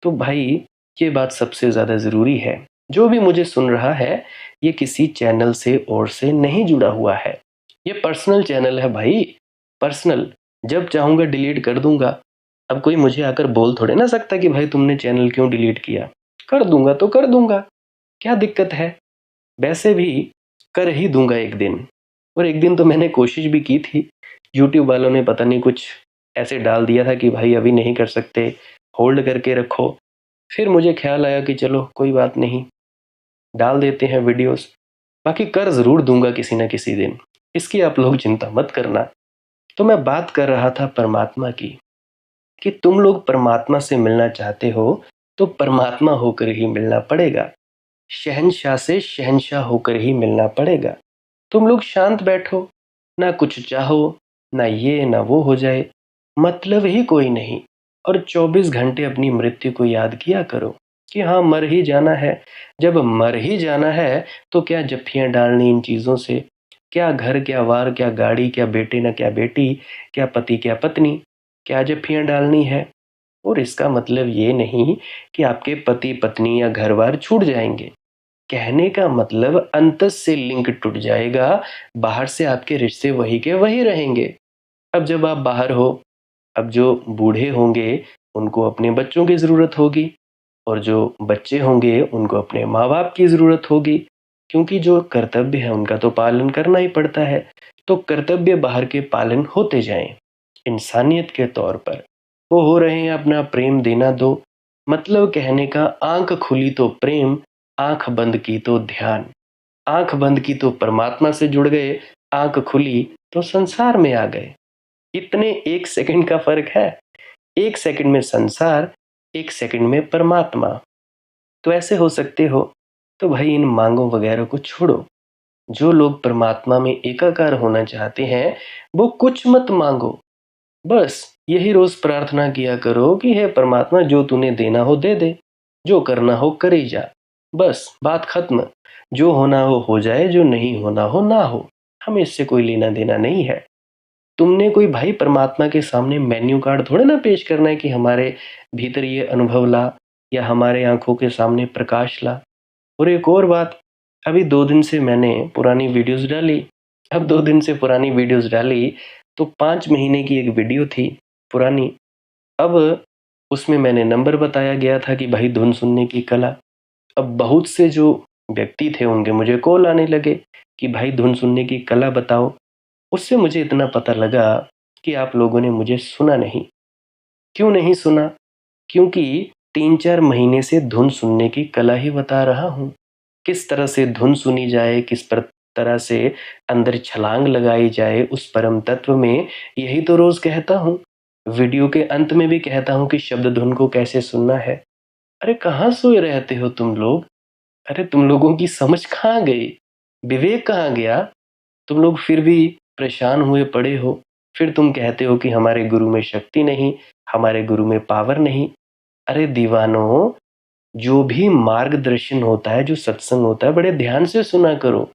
तो भाई ये बात सबसे ज़्यादा ज़रूरी है। जो भी मुझे सुन रहा है, ये किसी चैनल से और से नहीं जुड़ा हुआ है। ये पर्सनल चैनल है भाई, पर्सनल। जब चाहूँगा डिलीट कर दूंगा। अब कोई मुझे आकर बोल थोड़े ना सकता कि भाई तुमने चैनल क्यों डिलीट किया। कर दूंगा तो कर दूंगा, क्या दिक्कत है। वैसे भी कर ही दूंगा एक दिन। और एक दिन तो मैंने कोशिश भी की थी, यूट्यूब वालों ने पता नहीं कुछ ऐसे डाल दिया था कि भाई अभी नहीं कर सकते, होल्ड करके रखो। फिर मुझे ख्याल आया कि चलो कोई बात नहीं, डाल देते हैं वीडियोस। बाकी कर ज़रूर दूंगा किसी न किसी दिन, इसकी आप लोग चिंता मत करना। तो मैं बात कर रहा था परमात्मा की, कि तुम लोग परमात्मा से मिलना चाहते हो तो परमात्मा होकर ही मिलना पड़ेगा। शहंशाह से शहंशाह होकर ही मिलना पड़ेगा। तुम लोग शांत बैठो, ना कुछ चाहो, ना ये ना वो हो जाए, मतलब ही कोई नहीं। और 24 घंटे अपनी मृत्यु को याद किया करो कि हाँ मर ही जाना है। जब मर ही जाना है तो क्या जफ्फियाँ डालनी इन चीज़ों से। क्या घर, क्या वार, क्या गाड़ी, क्या बेटे ना क्या बेटी, क्या पति क्या पत्नी, क्या जफ्फियाँ डालनी है। और इसका मतलब ये नहीं कि आपके पति पत्नी या घर बार छूट जाएंगे। कहने का मतलब अंतस से लिंक टूट जाएगा, बाहर से आपके रिश्ते वही के वही रहेंगे। अब जब आप बाहर हो, अब जो बूढ़े होंगे उनको अपने बच्चों की ज़रूरत होगी, और जो बच्चे होंगे उनको अपने माँ बाप की ज़रूरत होगी। क्योंकि जो कर्तव्य है उनका तो पालन करना ही पड़ता है। तो कर्तव्य बाहर के पालन होते जाएं। इंसानियत के तौर पर वो हो रहे हैं, अपना प्रेम देना दो। मतलब कहने का, आंख खुली तो प्रेम, आंख बंद की तो ध्यान। आंख बंद की तो परमात्मा से जुड़ गए, आंख खुली तो संसार में आ गए। इतने 1 सेकंड का फर्क है। 1 सेकंड में संसार, 1 सेकंड में परमात्मा। तो ऐसे हो सकते हो तो भाई इन मांगों वगैरह को छोड़ो। जो लोग परमात्मा में एकाकार होना चाहते हैं वो कुछ मत मांगो। बस यही रोज प्रार्थना किया करो कि हे परमात्मा, जो तूने देना हो दे दे, जो करना हो कर ही जा। बस बात खत्म। जो होना हो जाए, जो नहीं होना हो ना हो। हमें इससे कोई लेना देना नहीं है। तुमने कोई भाई परमात्मा के सामने मेन्यू कार्ड थोड़े ना पेश करना है कि हमारे भीतर ये अनुभव ला या हमारे आंखों के सामने प्रकाश ला। और एक और बात, अभी 2 दिन से मैंने पुरानी वीडियोस डाली। अब 2 दिन से पुरानी वीडियोस डाली तो 5 महीने की एक वीडियो थी पुरानी। अब उसमें मैंने नंबर बताया गया था कि भाई धुन सुनने की कला। अब बहुत से जो व्यक्ति थे उनके मुझे कॉल आने लगे कि भाई धुन सुनने की कला बताओ। उससे मुझे इतना पता लगा कि आप लोगों ने मुझे सुना नहीं। क्यों नहीं सुना? क्योंकि 3-4 महीने से धुन सुनने की कला ही बता रहा हूँ। किस तरह से धुन सुनी जाए, तरह से अंदर छलांग लगाई जाए उस परम तत्व में, यही तो रोज कहता हूँ। वीडियो के अंत में भी कहता हूँ कि शब्द धुन को कैसे सुनना है। अरे कहाँ सोए रहते हो तुम लोग? अरे तुम लोगों की समझ कहाँ गई? विवेक कहाँ गया? तुम लोग फिर भी परेशान हुए पड़े हो। फिर तुम कहते हो कि हमारे गुरु में शक्ति नहीं, हमारे गुरु में पावर नहीं। अरे दीवानों, जो भी मार्गदर्शन होता है, जो सत्संग होता है, बड़े ध्यान से सुना करो।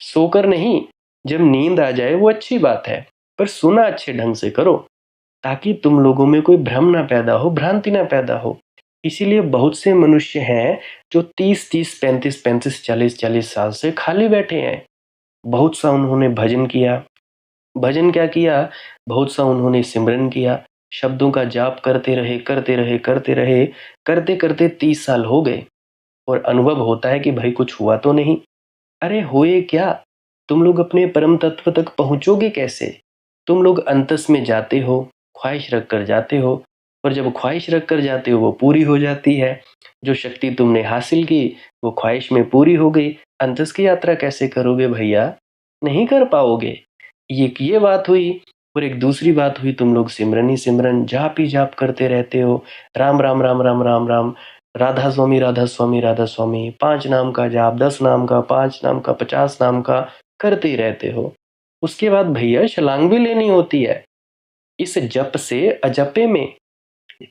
सोकर नहीं। जब नींद आ जाए वो अच्छी बात है, पर सुना अच्छे ढंग से करो ताकि तुम लोगों में कोई भ्रम ना पैदा हो, भ्रांति ना पैदा हो। इसीलिए बहुत से मनुष्य हैं जो 30-30, 35-35, 40-40 साल से खाली बैठे हैं। बहुत सा उन्होंने भजन किया। भजन क्या किया? बहुत सा उन्होंने सिमरन किया। शब्दों का जाप करते रहे, करते रहे, करते रहे, करते करते 30 साल हो गए। और अनुभव होता है कि भाई कुछ हुआ तो नहीं। अरे होए क्या? तुम लोग अपने परम तत्व तक पहुंचोगे कैसे? तुम लोग अंतस में जाते हो, ख्वाहिश रख कर जाते हो, और जब ख्वाहिश रख कर जाते हो वो पूरी हो जाती है। जो शक्ति तुमने हासिल की वो ख्वाहिश में पूरी हो गई। अंतस की यात्रा कैसे करोगे भैया? नहीं कर पाओगे। ये बात हुई। और एक दूसरी बात हुई, तुम लोग सिमरन ही सिमरन, जाप ही जाप करते रहते हो। राम राम राम राम राम राम, राधा स्वामी राधा स्वामी राधा स्वामी, 5 नाम का जाप, 10 नाम का, 5 नाम का, 50 नाम का करते ही रहते हो। उसके बाद भैया छलांग भी लेनी होती है इस जप से अजपे में।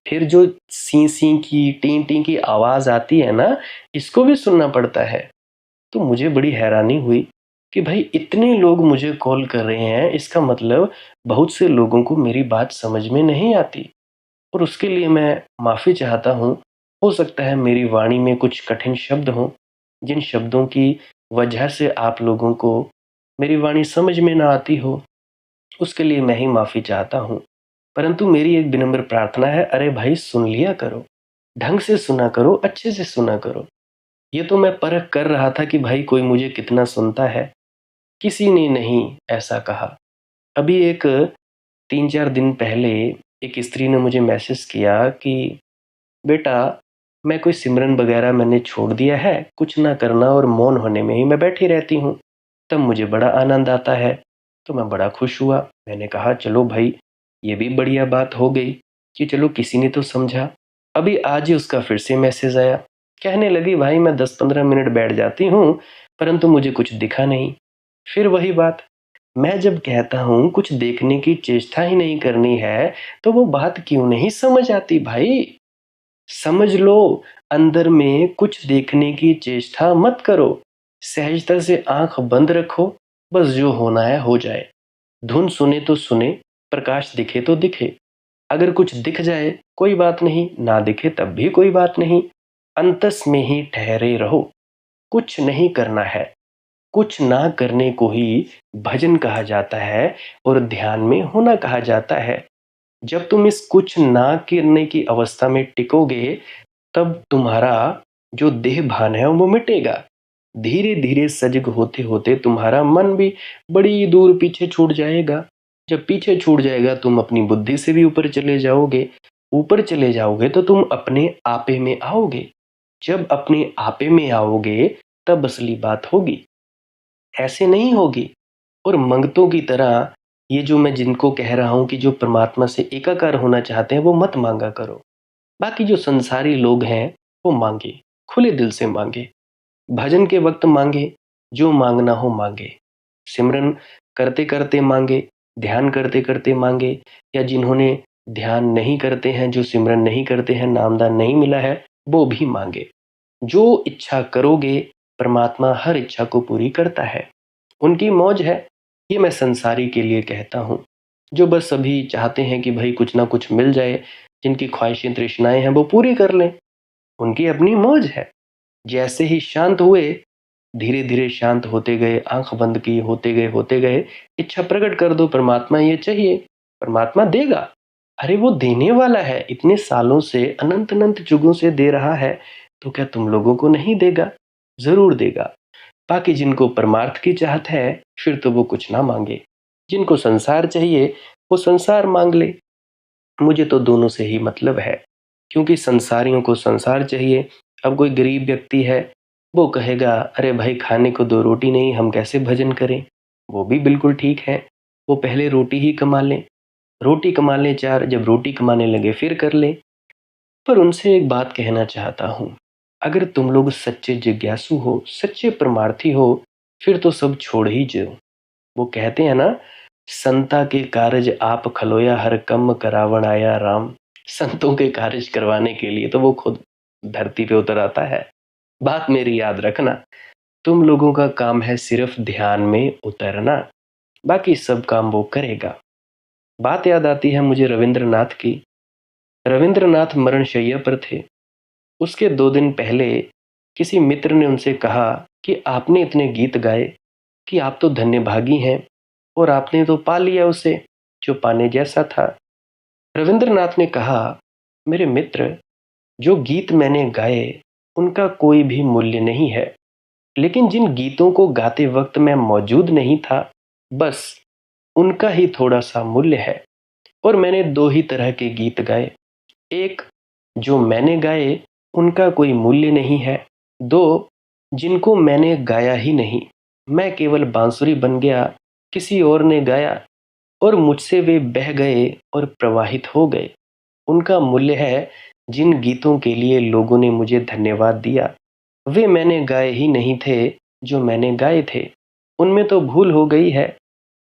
फिर जो सी सी की, टी टी की आवाज आती है ना, इसको भी सुनना पड़ता है। तो मुझे बड़ी हैरानी हुई कि भाई इतने लोग मुझे कॉल कर रहे हैं, इसका मतलब बहुत से लोगों को मेरी बात समझ में नहीं आती। और उसके लिए मैं माफ़ी चाहता हूँ। हो सकता है मेरी वाणी में कुछ कठिन शब्द हों, जिन शब्दों की वजह से आप लोगों को मेरी वाणी समझ में ना आती हो, उसके लिए मैं ही माफ़ी चाहता हूँ। परंतु मेरी एक विनम्र प्रार्थना है, अरे भाई सुन लिया करो, ढंग से सुना करो, अच्छे से सुना करो। ये तो मैं परख कर रहा था कि भाई कोई मुझे कितना सुनता है। किसी ने नहीं ऐसा कहा। अभी एक 3-4 दिन पहले एक स्त्री ने मुझे मैसेज किया कि बेटा, मैं कोई सिमरन वगैरह मैंने छोड़ दिया है, कुछ ना करना और मौन होने में ही मैं बैठी रहती हूँ। तब मुझे बड़ा आनंद आता है। तो मैं बड़ा खुश हुआ। मैंने कहा चलो भाई, ये भी बढ़िया बात हो गई कि चलो किसी ने तो समझा। अभी आज ही उसका फिर से मैसेज आया। कहने लगी भाई मैं 10-15 मिनट बैठ जाती हूँ, परंतु मुझे कुछ दिखा नहीं। फिर वही बात, मैं जब कहता हूँ कुछ देखने की चेष्टा ही नहीं करनी है, तो वो बात क्यों नहीं समझ आती भाई? समझ लो, अंदर में कुछ देखने की चेष्टा मत करो। सहजता से आंख बंद रखो। बस जो होना है हो जाए। धुन सुने तो सुने, प्रकाश दिखे तो दिखे। अगर कुछ दिख जाए कोई बात नहीं, ना दिखे तब भी कोई बात नहीं। अंतस में ही ठहरे रहो। कुछ नहीं करना है। कुछ ना करने को ही भजन कहा जाता है और ध्यान में होना कहा जाता है। जब तुम इस कुछ ना करने की अवस्था में टिकोगे, तब तुम्हारा जो देह भान है वो मिटेगा। धीरे धीरे सजग होते होते तुम्हारा मन भी बड़ी दूर पीछे छूट जाएगा। जब पीछे छूट जाएगा तुम अपनी बुद्धि से भी ऊपर चले जाओगे। ऊपर चले जाओगे तो तुम अपने आपे में आओगे। जब अपने आपे में आओगे तब असली बात होगी, ऐसे नहीं होगी। और मंगतों की तरह ये जो मैं जिनको कह रहा हूं कि जो परमात्मा से एकाकार होना चाहते हैं वो मत मांगा करो। बाकी जो संसारी लोग हैं वो मांगे, खुले दिल से मांगे, भजन के वक्त मांगे, जो मांगना हो मांगे, सिमरन करते करते मांगे, ध्यान करते करते मांगे, या जिन्होंने ध्यान नहीं करते हैं, जो सिमरन नहीं करते हैं, नामदान नहीं मिला है, वो भी मांगे। जो इच्छा करोगे परमात्मा हर इच्छा को पूरी करता है। उनकी मौज है। ये मैं संसारी के लिए कहता हूँ, जो बस अभी चाहते हैं कि भाई कुछ ना कुछ मिल जाए, जिनकी ख्वाहिशें तृष्णाएं हैं वो पूरी कर लें, उनकी अपनी मौज है। जैसे ही शांत हुए, धीरे धीरे शांत होते गए, आंख बंद की, होते गए, इच्छा प्रकट कर दो, परमात्मा ये चाहिए, परमात्मा देगा। अरे वो देने वाला है, इतने सालों से, अनंत अनंत युगों से दे रहा है, तो क्या तुम लोगों को नहीं देगा? जरूर देगा। बाकी जिनको परमार्थ की चाहत है फिर तो वो कुछ ना मांगे। जिनको संसार चाहिए वो संसार मांग ले। मुझे तो दोनों से ही मतलब है, क्योंकि संसारियों को संसार चाहिए। अब कोई गरीब व्यक्ति है, वो कहेगा अरे भाई खाने को दो रोटी नहीं, हम कैसे भजन करें? वो भी बिल्कुल ठीक है, वो पहले रोटी ही कमा लें, रोटी कमा लें चार, जब रोटी कमाने लगे फिर कर ले। पर उनसे एक बात कहना चाहता हूँ, अगर तुम लोग सच्चे जिज्ञासु हो, सच्चे परमार्थी हो, फिर तो सब छोड़ ही जाओ। वो कहते हैं ना, संता के कारज आप खलोया, हर कम करावण आया राम। संतों के कार्य करवाने के लिए तो वो खुद धरती पे उतर आता है। बात मेरी याद रखना, तुम लोगों का काम है सिर्फ ध्यान में उतरना, बाकी सब काम वो करेगा। बात याद आती है मुझे रविंद्रनाथ की। रविंद्रनाथ मरणशैया पर थे। उसके 2 दिन पहले किसी मित्र ने उनसे कहा कि आपने इतने गीत गाए कि आप तो धन्यभागी हैं, और आपने तो पा लिया उसे जो पाने जैसा था। रविंद्रनाथ ने कहा, मेरे मित्र, जो गीत मैंने गाए उनका कोई भी मूल्य नहीं है, लेकिन जिन गीतों को गाते वक्त मैं मौजूद नहीं था, बस उनका ही थोड़ा सा मूल्य है। और मैंने 2 ही तरह के गीत गाए। एक, जो मैंने गाए उनका कोई मूल्य नहीं है। 2, जिनको मैंने गाया ही नहीं, मैं केवल बांसुरी बन गया, किसी और ने गाया और मुझसे वे बह गए और प्रवाहित हो गए। उनका मूल्य है जिन गीतों के लिए लोगों ने मुझे धन्यवाद दिया, वे मैंने गाए ही नहीं थे जो मैंने गाए थे। उनमें तो भूल हो गई है,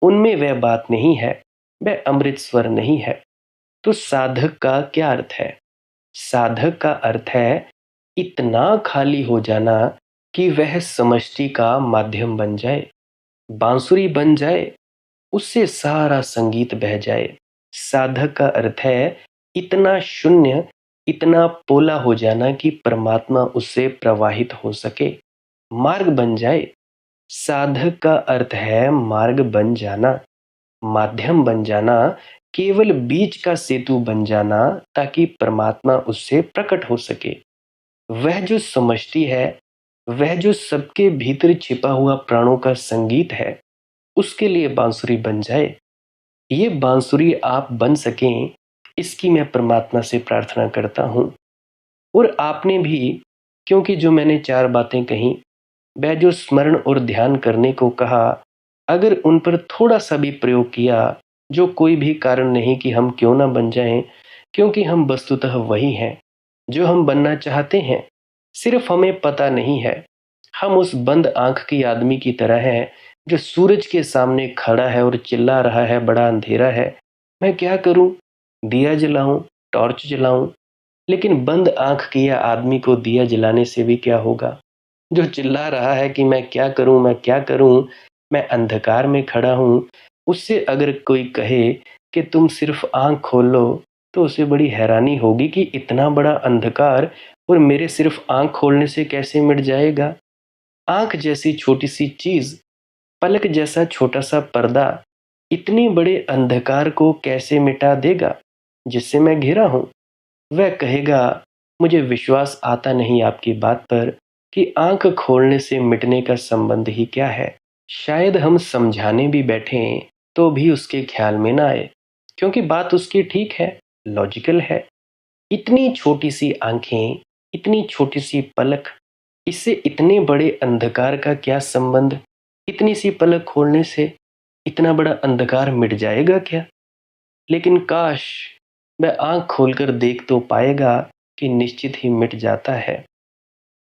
उनमें वह बात नहीं है, वह अमृत स्वर नहीं है। तो साधक का क्या अर्थ है? साधक का अर्थ है इतना खाली हो जाना कि वह समष्टि का माध्यम बन जाए, बांसुरी बन जाए, उससे सारा संगीत बह जाए। साधक का अर्थ है इतना शून्य, इतना पोला हो जाना कि परमात्मा उससे प्रवाहित हो सके, मार्ग बन जाए। साधक का अर्थ है मार्ग बन जाना, माध्यम बन जाना, केवल बीच का सेतु बन जाना, ताकि परमात्मा उससे प्रकट हो सके। वह जो समष्टि है, वह जो सबके भीतर छिपा हुआ प्राणों का संगीत है, उसके लिए बांसुरी बन जाए। ये बांसुरी आप बन सकें, इसकी मैं परमात्मा से प्रार्थना करता हूँ। और आपने भी, क्योंकि जो मैंने 4 बातें कही, वह जो स्मरण और ध्यान करने को कहा, अगर उन पर थोड़ा सा भी प्रयोग किया, जो कोई भी कारण नहीं कि हम क्यों ना बन जाएं, क्योंकि हम वस्तुतः वही हैं जो हम बनना चाहते हैं, सिर्फ हमें पता नहीं है। हम उस बंद आंख की आदमी की तरह हैं जो सूरज के सामने खड़ा है और चिल्ला रहा है, बड़ा अंधेरा है, मैं क्या करूं? दिया जलाऊं, टॉर्च जलाऊं? लेकिन बंद आंख किया आदमी को दिया जलाने से भी क्या होगा? जो चिल्ला रहा है कि मैं क्या करूं, मैं क्या करूं, मैं अंधकार में खड़ा हूं, उससे अगर कोई कहे कि तुम सिर्फ आंख खोल लो, तो उसे बड़ी हैरानी होगी कि इतना बड़ा अंधकार और मेरे सिर्फ आंख खोलने से कैसे मिट जाएगा। आंख जैसी छोटी सी चीज, पलक जैसा छोटा सा पर्दा, इतनी बड़े अंधकार को कैसे मिटा देगा जिससे मैं घिरा हूं? वह कहेगा, मुझे विश्वास आता नहीं आपकी बात पर, कि आंख खोलने से मिटने का संबंध ही क्या है। शायद हम समझाने भी बैठें तो भी उसके ख्याल में ना आए, क्योंकि बात उसकी ठीक है, लॉजिकल है। इतनी छोटी सी आंखें, इतनी छोटी सी पलक, इससे इतने बड़े अंधकार का क्या संबंध। इतनी सी पलक खोलने से इतना बड़ा अंधकार मिट जाएगा क्या। लेकिन काश वह आंख खोलकर देख तो पाएगा कि निश्चित ही मिट जाता है।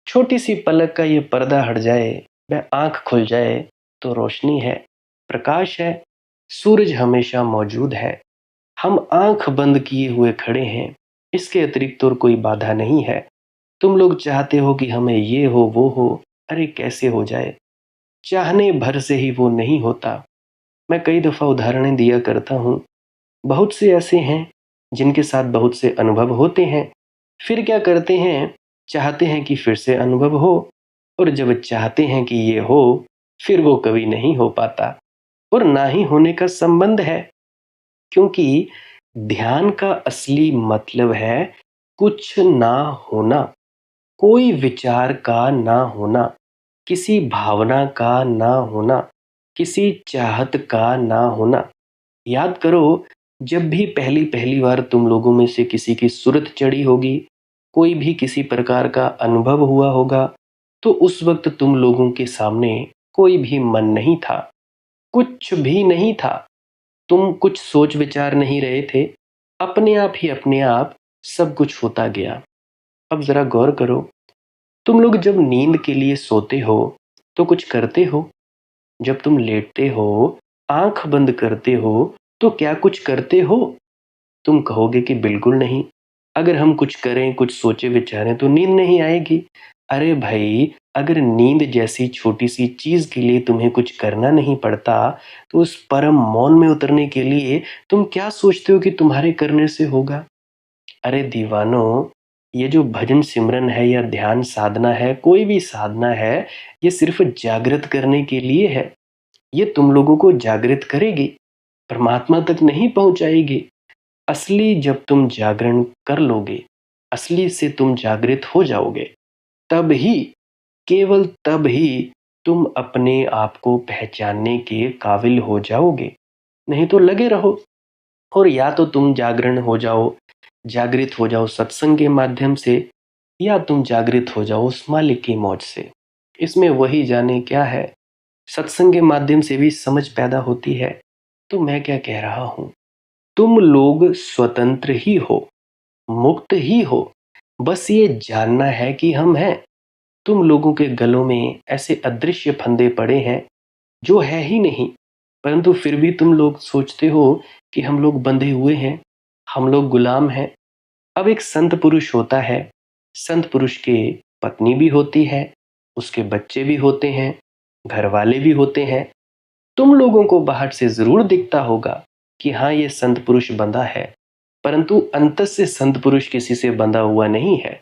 छोटी सी पलक का ये पर्दा हट जाए, वह आंख खुल जाए, तो रोशनी है, प्रकाश है, सूरज हमेशा मौजूद है। हम आंख बंद किए हुए खड़े हैं, इसके अतिरिक्त और कोई बाधा नहीं है। तुम लोग चाहते हो कि हमें ये हो वो हो, अरे कैसे हो जाए। चाहने भर से ही वो नहीं होता। मैं कई दफ़ा उदाहरणें दिया करता हूँ। बहुत से ऐसे हैं जिनके साथ बहुत से अनुभव होते हैं, फिर क्या करते हैं, चाहते हैं कि फिर से अनुभव हो, और जब चाहते हैं कि ये हो, फिर वो कभी नहीं हो पाता। और ना ही होने का संबंध है, क्योंकि ध्यान का असली मतलब है कुछ ना होना, कोई विचार का ना होना, किसी भावना का ना होना, किसी चाहत का ना होना। याद करो, जब भी पहली पहली बार तुम लोगों में से किसी की सूरत चढ़ी होगी, कोई भी किसी प्रकार का अनुभव हुआ होगा, तो उस वक्त तुम लोगों के सामने कोई भी मन नहीं था, कुछ भी नहीं था। तुम कुछ सोच विचार नहीं रहे थे, अपने आप सब कुछ होता गया। अब जरा गौर करो, तुम लोग जब नींद के लिए सोते हो तो कुछ करते हो, जब तुम लेटते हो, आंख बंद करते हो, तो क्या कुछ करते हो। तुम कहोगे कि बिल्कुल नहीं, अगर हम कुछ करें, कुछ सोचे विचारें तो नींद नहीं आएगी। अरे भाई, अगर नींद जैसी छोटी सी चीज के लिए तुम्हें कुछ करना नहीं पड़ता, तो उस परम मौन में उतरने के लिए तुम क्या सोचते हो कि तुम्हारे करने से होगा। अरे दीवानो, ये जो भजन सिमरन है या ध्यान साधना है, कोई भी साधना है, ये सिर्फ जागृत करने के लिए है। ये तुम लोगों को जागृत करेगी, परमात्मा तक नहीं पहुंचाएगी। असली जब तुम जागरण कर लोगे, असली से तुम जागृत हो जाओगे, तब ही, केवल तब ही तुम अपने आप को पहचानने के काबिल हो जाओगे। नहीं तो लगे रहो, और या तो तुम जागरण हो जाओ, जागृत हो जाओ सत्संग के माध्यम से, या तुम जागृत हो जाओ उस मालिक की मौज से। इसमें वही जाने क्या है। सत्संग के माध्यम से भी समझ पैदा होती है। तो मैं क्या कह रहा हूं, तुम लोग स्वतंत्र ही हो, मुक्त ही हो, बस ये जानना है कि हम हैं। तुम लोगों के गलों में ऐसे अदृश्य फंदे पड़े हैं जो है ही नहीं, परंतु फिर भी तुम लोग सोचते हो कि हम लोग बंधे हुए हैं, हम लोग गुलाम हैं। अब एक संत पुरुष होता है, संत पुरुष के पत्नी भी होती है, उसके बच्चे भी होते हैं, घर वाले भी होते हैं। तुम लोगों को बाहर से जरूर दिखता होगा कि हाँ, ये संत पुरुष बंधा है, परंतु अंत से संत पुरुष किसी से बंधा हुआ नहीं है।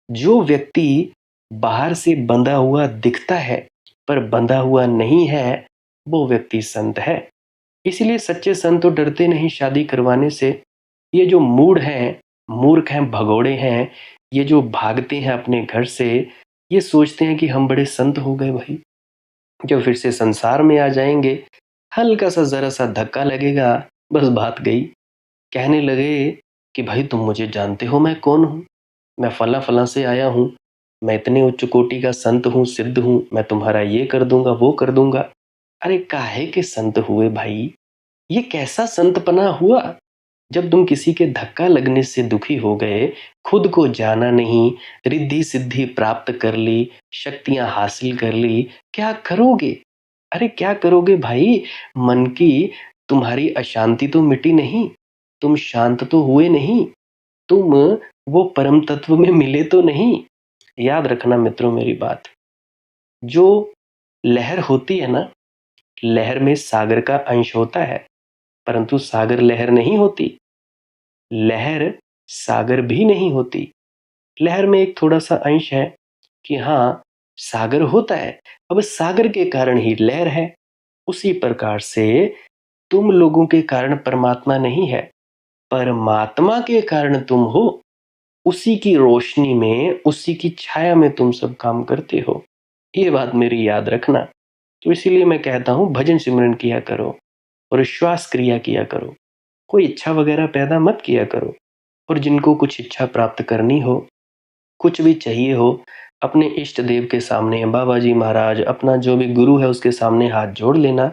जो व्यक्ति बाहर से बंधा हुआ दिखता है पर बंधा हुआ नहीं है, वो व्यक्ति संत है। इसीलिए सच्चे संत तो डरते नहीं शादी करवाने से। ये जो मूढ़ हैं, मूर्ख हैं, भगोड़े हैं, ये जो भागते हैं अपने घर से, ये सोचते हैं कि हम बड़े संत हो गए भाई। जब फिर से संसार में आ जाएंगे, हल्का सा जरा सा धक्का लगेगा, बस बात गई। कहने लगे कि भाई तुम मुझे जानते हो मैं कौन हूँ, मैं फला फला से आया हूँ, मैं इतने उच्च कोटि का संत हूँ, सिद्ध हूँ, मैं तुम्हारा ये कर दूंगा वो कर दूंगा। अरे काहे के संत हुए भाई, ये कैसा संतपना हुआ। जब तुम किसी के धक्का लगने से दुखी हो गए, खुद को जाना नहीं, रिद्धि सिद्धि प्राप्त कर ली, शक्तियां हासिल कर ली, क्या करोगे। अरे क्या करोगे भाई, मन की तुम्हारी अशांति तो मिटी नहीं, तुम शांत तो हुए नहीं, तुम वो परम तत्व में मिले तो नहीं। याद रखना मित्रों मेरी बात, जो लहर होती है ना, लहर में सागर का अंश होता है, परंतु सागर लहर नहीं होती, लहर सागर भी नहीं होती। लहर में एक थोड़ा सा अंश है कि हाँ, सागर होता है, अब सागर के कारण ही लहर है। उसी प्रकार से तुम लोगों के कारण परमात्मा नहीं है, परमात्मा के कारण तुम हो। उसी की रोशनी में, उसी की छाया में तुम सब काम करते हो। ये बात मेरी याद रखना। तो इसीलिए मैं कहता हूँ भजन सिमरन किया करो और श्वास क्रिया किया करो। कोई इच्छा वगैरह पैदा मत किया करो। और जिनको कुछ इच्छा प्राप्त करनी हो, कुछ भी चाहिए हो, अपने इष्ट देव के सामने, बाबा जी महाराज, अपना जो भी गुरु है उसके सामने हाथ जोड़ लेना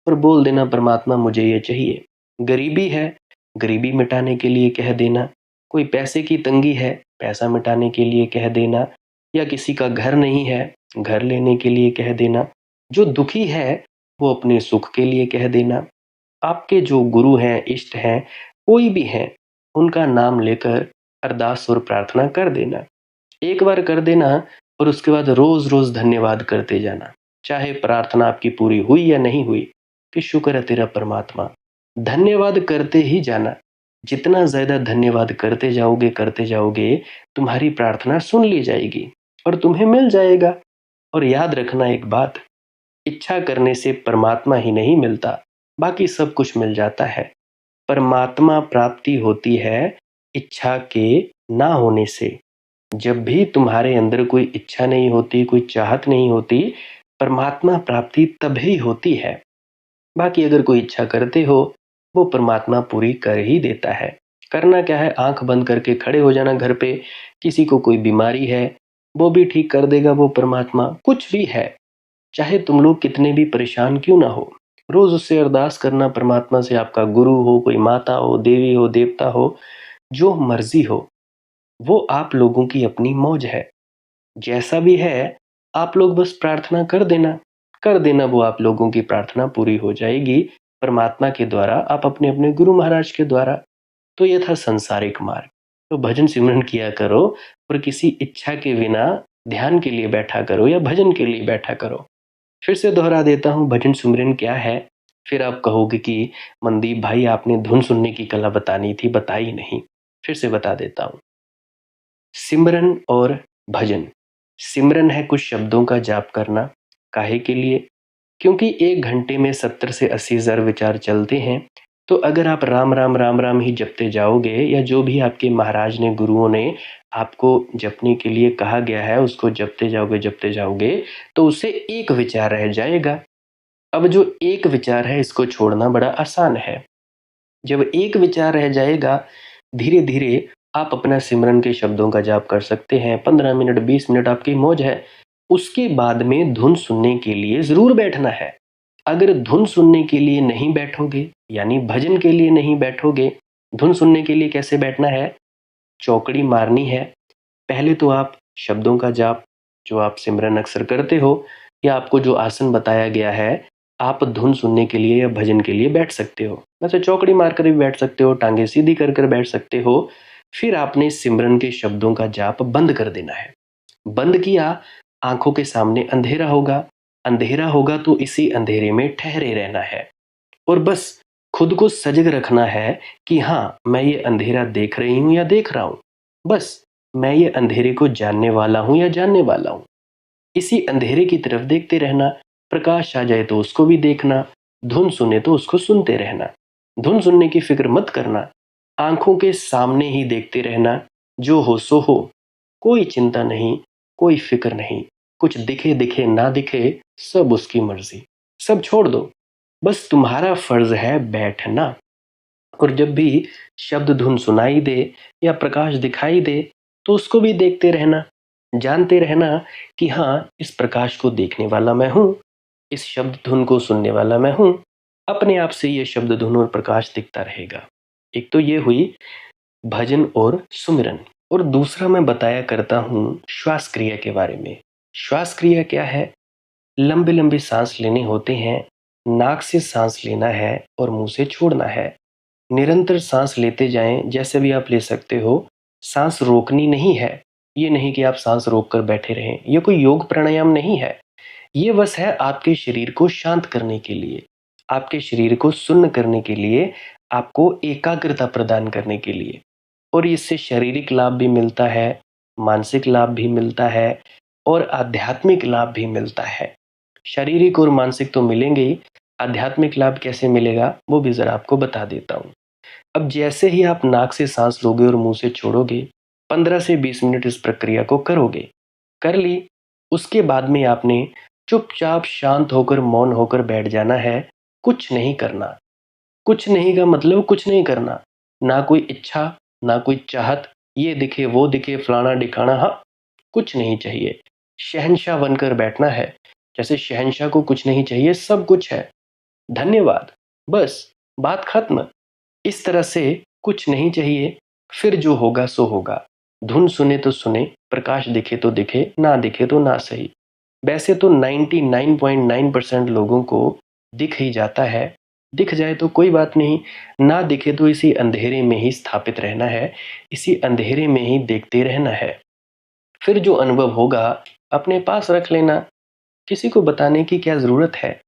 और बोल देना, परमात्मा मुझे ये चाहिए। गरीबी है, गरीबी मिटाने के लिए कह देना। कोई पैसे की तंगी है, पैसा मिटाने के लिए कह देना। या किसी का घर नहीं है, घर लेने के लिए कह देना। जो दुखी है वो अपने सुख के लिए कह देना। आपके जो गुरु हैं, इष्ट हैं, कोई भी हैं, उनका नाम लेकर अरदास और प्रार्थना कर देना। एक बार कर देना और उसके बाद रोज रोज धन्यवाद करते जाना। चाहे प्रार्थना आपकी पूरी हुई या नहीं हुई, कि शुक्र है तेरा परमात्मा। धन्यवाद करते ही जाना। जितना ज्यादा धन्यवाद करते जाओगे, तुम्हारी प्रार्थना सुन ली जाएगी और तुम्हें मिल जाएगा। और याद रखना एक बात, इच्छा करने से परमात्मा ही नहीं मिलता, बाकी सब कुछ मिल जाता है। परमात्मा प्राप्ति होती है इच्छा के ना होने से। जब भी तुम्हारे अंदर कोई इच्छा नहीं होती, कोई चाहत नहीं होती, परमात्मा प्राप्ति तभी होती है। बाकी अगर कोई इच्छा करते हो, वो परमात्मा पूरी कर ही देता है। करना क्या है, आंख बंद करके खड़े हो जाना घर पे। किसी को कोई बीमारी है, वो भी ठीक कर देगा वो परमात्मा। कुछ भी है, चाहे तुम लोग कितने भी परेशान क्यों ना हो, रोज उससे अरदास करना परमात्मा से। आपका गुरु हो, कोई माता हो, देवी हो, देवता हो, जो मर्जी हो, वो आप लोगों की अपनी मौज है। जैसा भी है, आप लोग बस प्रार्थना कर देना, वो आप लोगों की प्रार्थना पूरी हो जाएगी परमात्मा के द्वारा, आप अपने अपने गुरु महाराज के द्वारा। तो ये था संसारिक मार्ग। तो भजन सिमरन किया करो और किसी इच्छा के बिना ध्यान के लिए बैठा करो या भजन के लिए बैठा करो। फिर से दोहरा देता हूँ भजन सिमरन क्या है। फिर आप कहोगे कि मनदीप भाई आपने धुन सुनने की कला बतानी थी, बताई नहीं। फिर से बता देता हूँ। सिमरन और भजन। सिमरन है कुछ शब्दों का जाप करना। काहे के लिए? क्योंकि 1 घंटे में 70 से 80 हजार विचार चलते हैं। तो अगर आप राम राम राम राम ही जपते जाओगे, या जो भी आपके महाराज ने, गुरुओं ने आपको जपने के लिए कहा गया है, उसको जपते जाओगे, तो उससे एक विचार रह जाएगा। अब जो एक विचार है, इसको छोड़ना बड़ा आसान है। जब एक विचार रह जाएगा, धीरे धीरे आप अपना सिमरन के शब्दों का जाप कर सकते हैं। 15 मिनट, 20 मिनट आपकी मौज है। उसके बाद में धुन सुनने के लिए जरूर बैठना है। अगर धुन सुनने के लिए नहीं बैठोगे, यानी भजन के लिए नहीं बैठोगे, धुन सुनने के लिए कैसे बैठना है? चौकड़ी मारनी है। पहले तो आप शब्दों का जाप, जो आप सिमरन अक्सर करते हो, या आपको जो आसन बताया गया है, आप धुन सुनने के लिए या भजन के लिए बैठ सकते हो। वैसे चौकड़ी मारकर भी बैठ सकते हो, टांगे सीधी कर कर बैठ सकते हो। फिर आपने सिमरन के शब्दों का जाप बंद कर देना है। बंद किया, आंखों के सामने अंधेरा होगा। अंधेरा होगा तो इसी अंधेरे में ठहरे रहना है और बस खुद को सजग रखना है कि हाँ, मैं ये अंधेरा देख रही हूँ या देख रहा हूँ। बस मैं ये अंधेरे को जानने वाला हूँ या जानने वाला हूँ। इसी अंधेरे की तरफ देखते रहना। प्रकाश आ जाए तो उसको भी देखना, धुन सुने तो उसको सुनते रहना। धुन सुनने की फिक्र मत करना, आंखों के सामने ही देखते रहना। जो हो सो हो, कोई चिंता नहीं, कोई फिक्र नहीं। कुछ दिखे दिखे ना दिखे, सब उसकी मर्जी। सब छोड़ दो, बस तुम्हारा फर्ज है बैठना। और जब भी शब्द धुन सुनाई दे या प्रकाश दिखाई दे, तो उसको भी देखते रहना। जानते रहना कि हाँ, इस प्रकाश को देखने वाला मैं हूँ, इस शब्द धुन को सुनने वाला मैं हूँ। अपने आप से ये शब्द धुन और प्रकाश दिखता रहेगा। एक तो ये हुई भजन और सुमिरन। और दूसरा मैं बताया करता हूँ श्वास क्रिया के बारे में। श्वास क्रिया क्या है? लंबे लंबे सांस लेने होते हैं। नाक से सांस लेना है और मुंह से छोड़ना है। निरंतर सांस लेते जाएं, जैसे भी आप ले सकते हो। सांस रोकनी नहीं है। ये नहीं कि आप सांस रोक कर बैठे रहें। ये कोई योग प्राणायाम नहीं है। ये बस है आपके शरीर को शांत करने के लिए, आपके शरीर को सुन्न करने के लिए, आपको एकाग्रता प्रदान करने के लिए। और इससे शारीरिक लाभ भी मिलता है, मानसिक लाभ भी मिलता है और आध्यात्मिक लाभ भी मिलता है। शारीरिक और मानसिक तो मिलेंगे ही, आध्यात्मिक लाभ कैसे मिलेगा वो भी जरा आपको बता देता हूँ। अब जैसे ही आप नाक से सांस लोगे और मुंह से छोड़ोगे, 15 से 20 मिनट इस प्रक्रिया को करोगे। कर ली, उसके बाद में आपने चुपचाप शांत होकर मौन होकर बैठ जाना है, कुछ नहीं करना। कुछ नहीं का मतलब कुछ नहीं करना, ना कोई इच्छा, ना कोई चाहत, ये दिखे वो दिखे फलाना ढिकाना, हाँ कुछ नहीं चाहिए। शहंशाह बनकर बैठना है, जैसे शहंशाह को कुछ नहीं चाहिए, सब कुछ है, धन्यवाद, बस बात खत्म। इस तरह से कुछ नहीं चाहिए, फिर जो होगा सो होगा। धुन सुने तो सुने, प्रकाश दिखे तो दिखे, ना दिखे तो ना सही। वैसे तो 99.9% लोगों को दिख ही जाता है, दिख जाए तो कोई बात नहीं, ना दिखे तो इसी अंधेरे में ही स्थापित रहना है, इसी अंधेरे में ही देखते रहना है। फिर जो अनुभव होगा अपने पास रख लेना, किसी को बताने की क्या ज़रूरत है।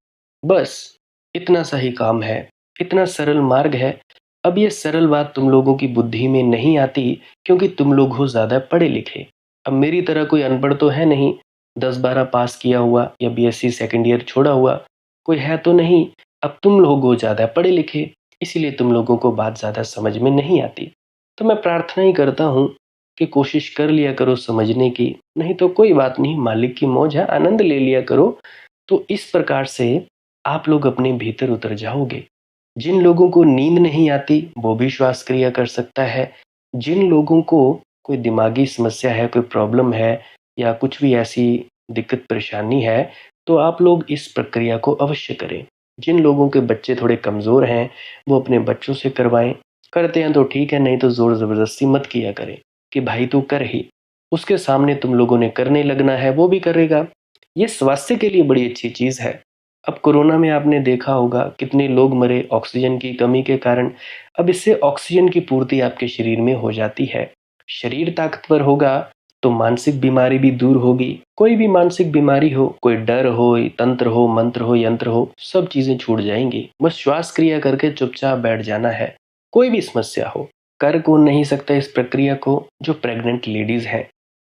बस इतना सा ही काम है, इतना सरल मार्ग है। अब ये सरल बात तुम लोगों की बुद्धि में नहीं आती, क्योंकि तुम लोग हो ज़्यादा पढ़े लिखे। अब मेरी तरह कोई अनपढ़ तो है नहीं, 10-12 पास किया हुआ या बीएससी सेकंड ईयर छोड़ा हुआ कोई है तो नहीं। अब तुम लोग हो ज़्यादा पढ़े लिखे, इसीलिए तुम लोगों को बात ज़्यादा समझ में नहीं आती। तो मैं प्रार्थना ही करता हूँ कि कोशिश कर लिया करो समझने की, नहीं तो कोई बात नहीं, मालिक की मौज है, आनंद ले लिया करो। तो इस प्रकार से आप लोग अपने भीतर उतर जाओगे। जिन लोगों को नींद नहीं आती वो भी श्वास क्रिया कर सकता है। जिन लोगों को कोई दिमागी समस्या है, कोई प्रॉब्लम है या कुछ भी ऐसी दिक्कत परेशानी है, तो आप लोग इस प्रक्रिया को अवश्य करें। जिन लोगों के बच्चे थोड़े कमज़ोर हैं वो अपने बच्चों से करवाएं, करते हैं तो ठीक है, नहीं तो ज़ोर ज़बरदस्ती मत किया करें कि भाई तू कर ही। उसके सामने तुम लोगों ने करने लगना है, वो भी करेगा। ये स्वास्थ्य के लिए बड़ी अच्छी चीज़ है। अब कोरोना में आपने देखा होगा कितने लोग मरे ऑक्सीजन की कमी के कारण। अब इससे ऑक्सीजन की पूर्ति आपके शरीर में हो जाती है। शरीर ताकतवर होगा तो मानसिक बीमारी भी दूर होगी। कोई भी मानसिक बीमारी हो, कोई डर हो, तंत्र हो, मंत्र हो, यंत्र हो, सब चीज़ें छूट जाएंगी। बस श्वास क्रिया करके चुपचाप बैठ जाना है। कोई भी समस्या हो, कर कौन नहीं सकता इस प्रक्रिया को? जो प्रेग्नेंट लेडीज़ हैं।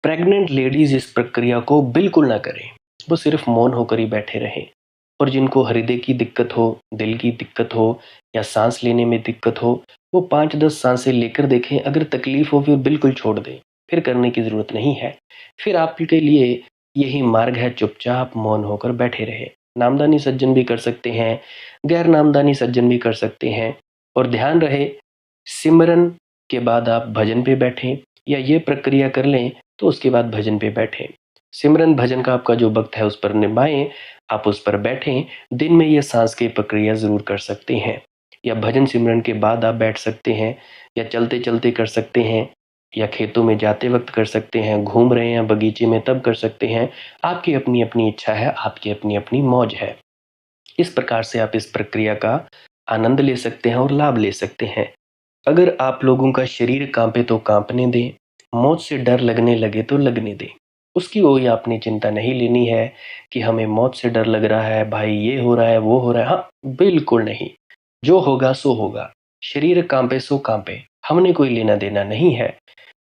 प्रेग्नेंट लेडीज़ इस प्रक्रिया को बिल्कुल ना करें, वो सिर्फ मौन होकर ही बैठे रहें। और जिनको हृदय की दिक्कत हो, दिल की दिक्कत हो या सांस लेने में दिक्कत हो, वो 5-10 सांसें लेकर देखें, अगर तकलीफ हो फिर बिल्कुल छोड़ दें, फिर करने की ज़रूरत नहीं है। फिर आपके लिए यही मार्ग है, चुपचाप मौन होकर बैठे रहे। नामदानी सज्जन भी कर सकते हैं, गैर नामदानी सज्जन भी कर सकते हैं। और ध्यान रहे, सिमरन के बाद आप भजन पे बैठें या ये प्रक्रिया कर लें तो उसके बाद भजन पे बैठें। सिमरन भजन का आपका जो वक्त है उस पर निभाएं, आप उस पर बैठें। दिन में ये सांस की प्रक्रिया ज़रूर कर सकते हैं, या भजन सिमरन के बाद आप बैठ सकते हैं, या चलते चलते कर सकते हैं, या खेतों में जाते वक्त कर सकते हैं, घूम रहे हैं बगीचे में तब कर सकते हैं। आपकी अपनी अपनी इच्छा है, आपकी अपनी अपनी मौज है। इस प्रकार से आप इस प्रक्रिया का आनंद ले सकते हैं और लाभ ले सकते हैं। अगर आप लोगों का शरीर कांपे तो कांपने दें, मौत से डर लगने लगे तो लगने दें। उसकी कोई आपने चिंता नहीं लेनी है कि हमें मौत से डर लग रहा है, भाई ये हो रहा है वो हो रहा है। हाँ, बिल्कुल नहीं, जो होगा सो होगा। शरीर कांपे सो कांपे, हमने कोई लेना देना नहीं है।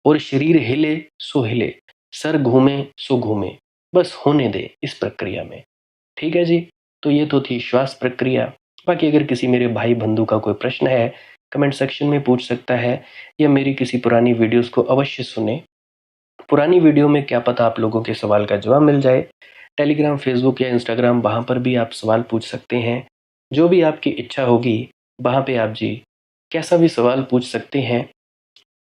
और शरीर हिले सो हिले, सर घूमे सो घूमे, बस होने दे इस प्रक्रिया में। ठीक है जी, तो ये तो थी श्वास प्रक्रिया। बाकी अगर किसी मेरे भाई बंधु का कोई प्रश्न है, कमेंट सेक्शन में पूछ सकता है, या मेरी किसी पुरानी वीडियोस को अवश्य सुने। पुरानी वीडियो में क्या पता आप लोगों के सवाल का जवाब मिल जाए। टेलीग्राम, फेसबुक या इंस्टाग्राम, वहाँ पर भी आप सवाल पूछ सकते हैं। जो भी आपकी इच्छा होगी वहाँ पे आप जी कैसा भी सवाल पूछ सकते हैं।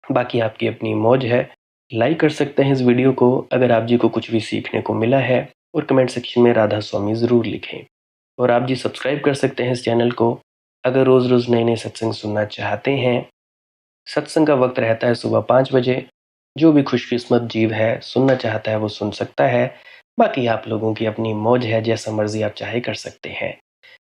बाकी आपकी अपनी मौज है। लाइक कर सकते हैं इस वीडियो को अगर आप जी को कुछ भी सीखने को मिला है, और कमेंट सेक्शन में राधा स्वामी ज़रूर लिखें। और आप जी सब्सक्राइब कर सकते हैं इस चैनल को अगर रोज़ रोज़ नए नए सत्संग सुनना चाहते हैं। सत्संग का वक्त रहता है सुबह 5 बजे। जो भी खुशकिस्मत जीव है सुनना चाहता है वो सुन सकता है। बाकी आप लोगों की अपनी मौज है, जैसा मर्जी आप चाहे कर सकते हैं।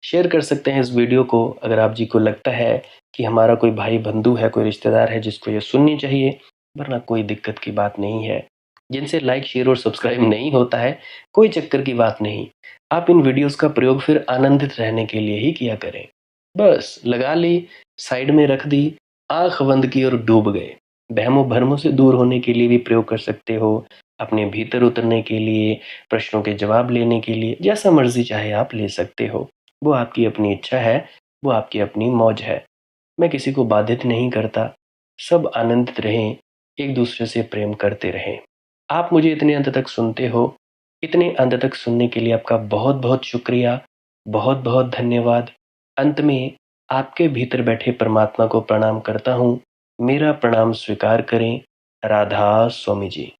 शेयर कर सकते हैं इस वीडियो को अगर आप जी को लगता है कि हमारा कोई भाई बंधु है, कोई रिश्तेदार है जिसको ये सुननी चाहिए। वरना कोई दिक्कत की बात नहीं है। जिनसे लाइक, शेयर और सब्सक्राइब नहीं होता है, कोई चक्कर की बात नहीं। आप इन वीडियोस का प्रयोग फिर आनंदित रहने के लिए ही किया करें। बस लगा ली, साइड में रख दी, आंख बंद की और डूब गए। बहमों भरमों से दूर होने के लिए भी प्रयोग कर सकते हो, अपने भीतर उतरने के लिए, प्रश्नों के जवाब लेने के लिए, जैसा मर्जी चाहे आप ले सकते हो। वो आपकी अपनी इच्छा है, वो आपकी अपनी मौज है। मैं किसी को बाधित नहीं करता। सब आनंदित रहें, एक दूसरे से प्रेम करते रहें। आप मुझे इतने अंत तक सुनते हो, इतने अंत तक सुनने के लिए आपका बहुत बहुत शुक्रिया, बहुत बहुत धन्यवाद। अंत में आपके भीतर बैठे परमात्मा को प्रणाम करता हूँ। मेरा प्रणाम स्वीकार करें। राधा स्वामी जी।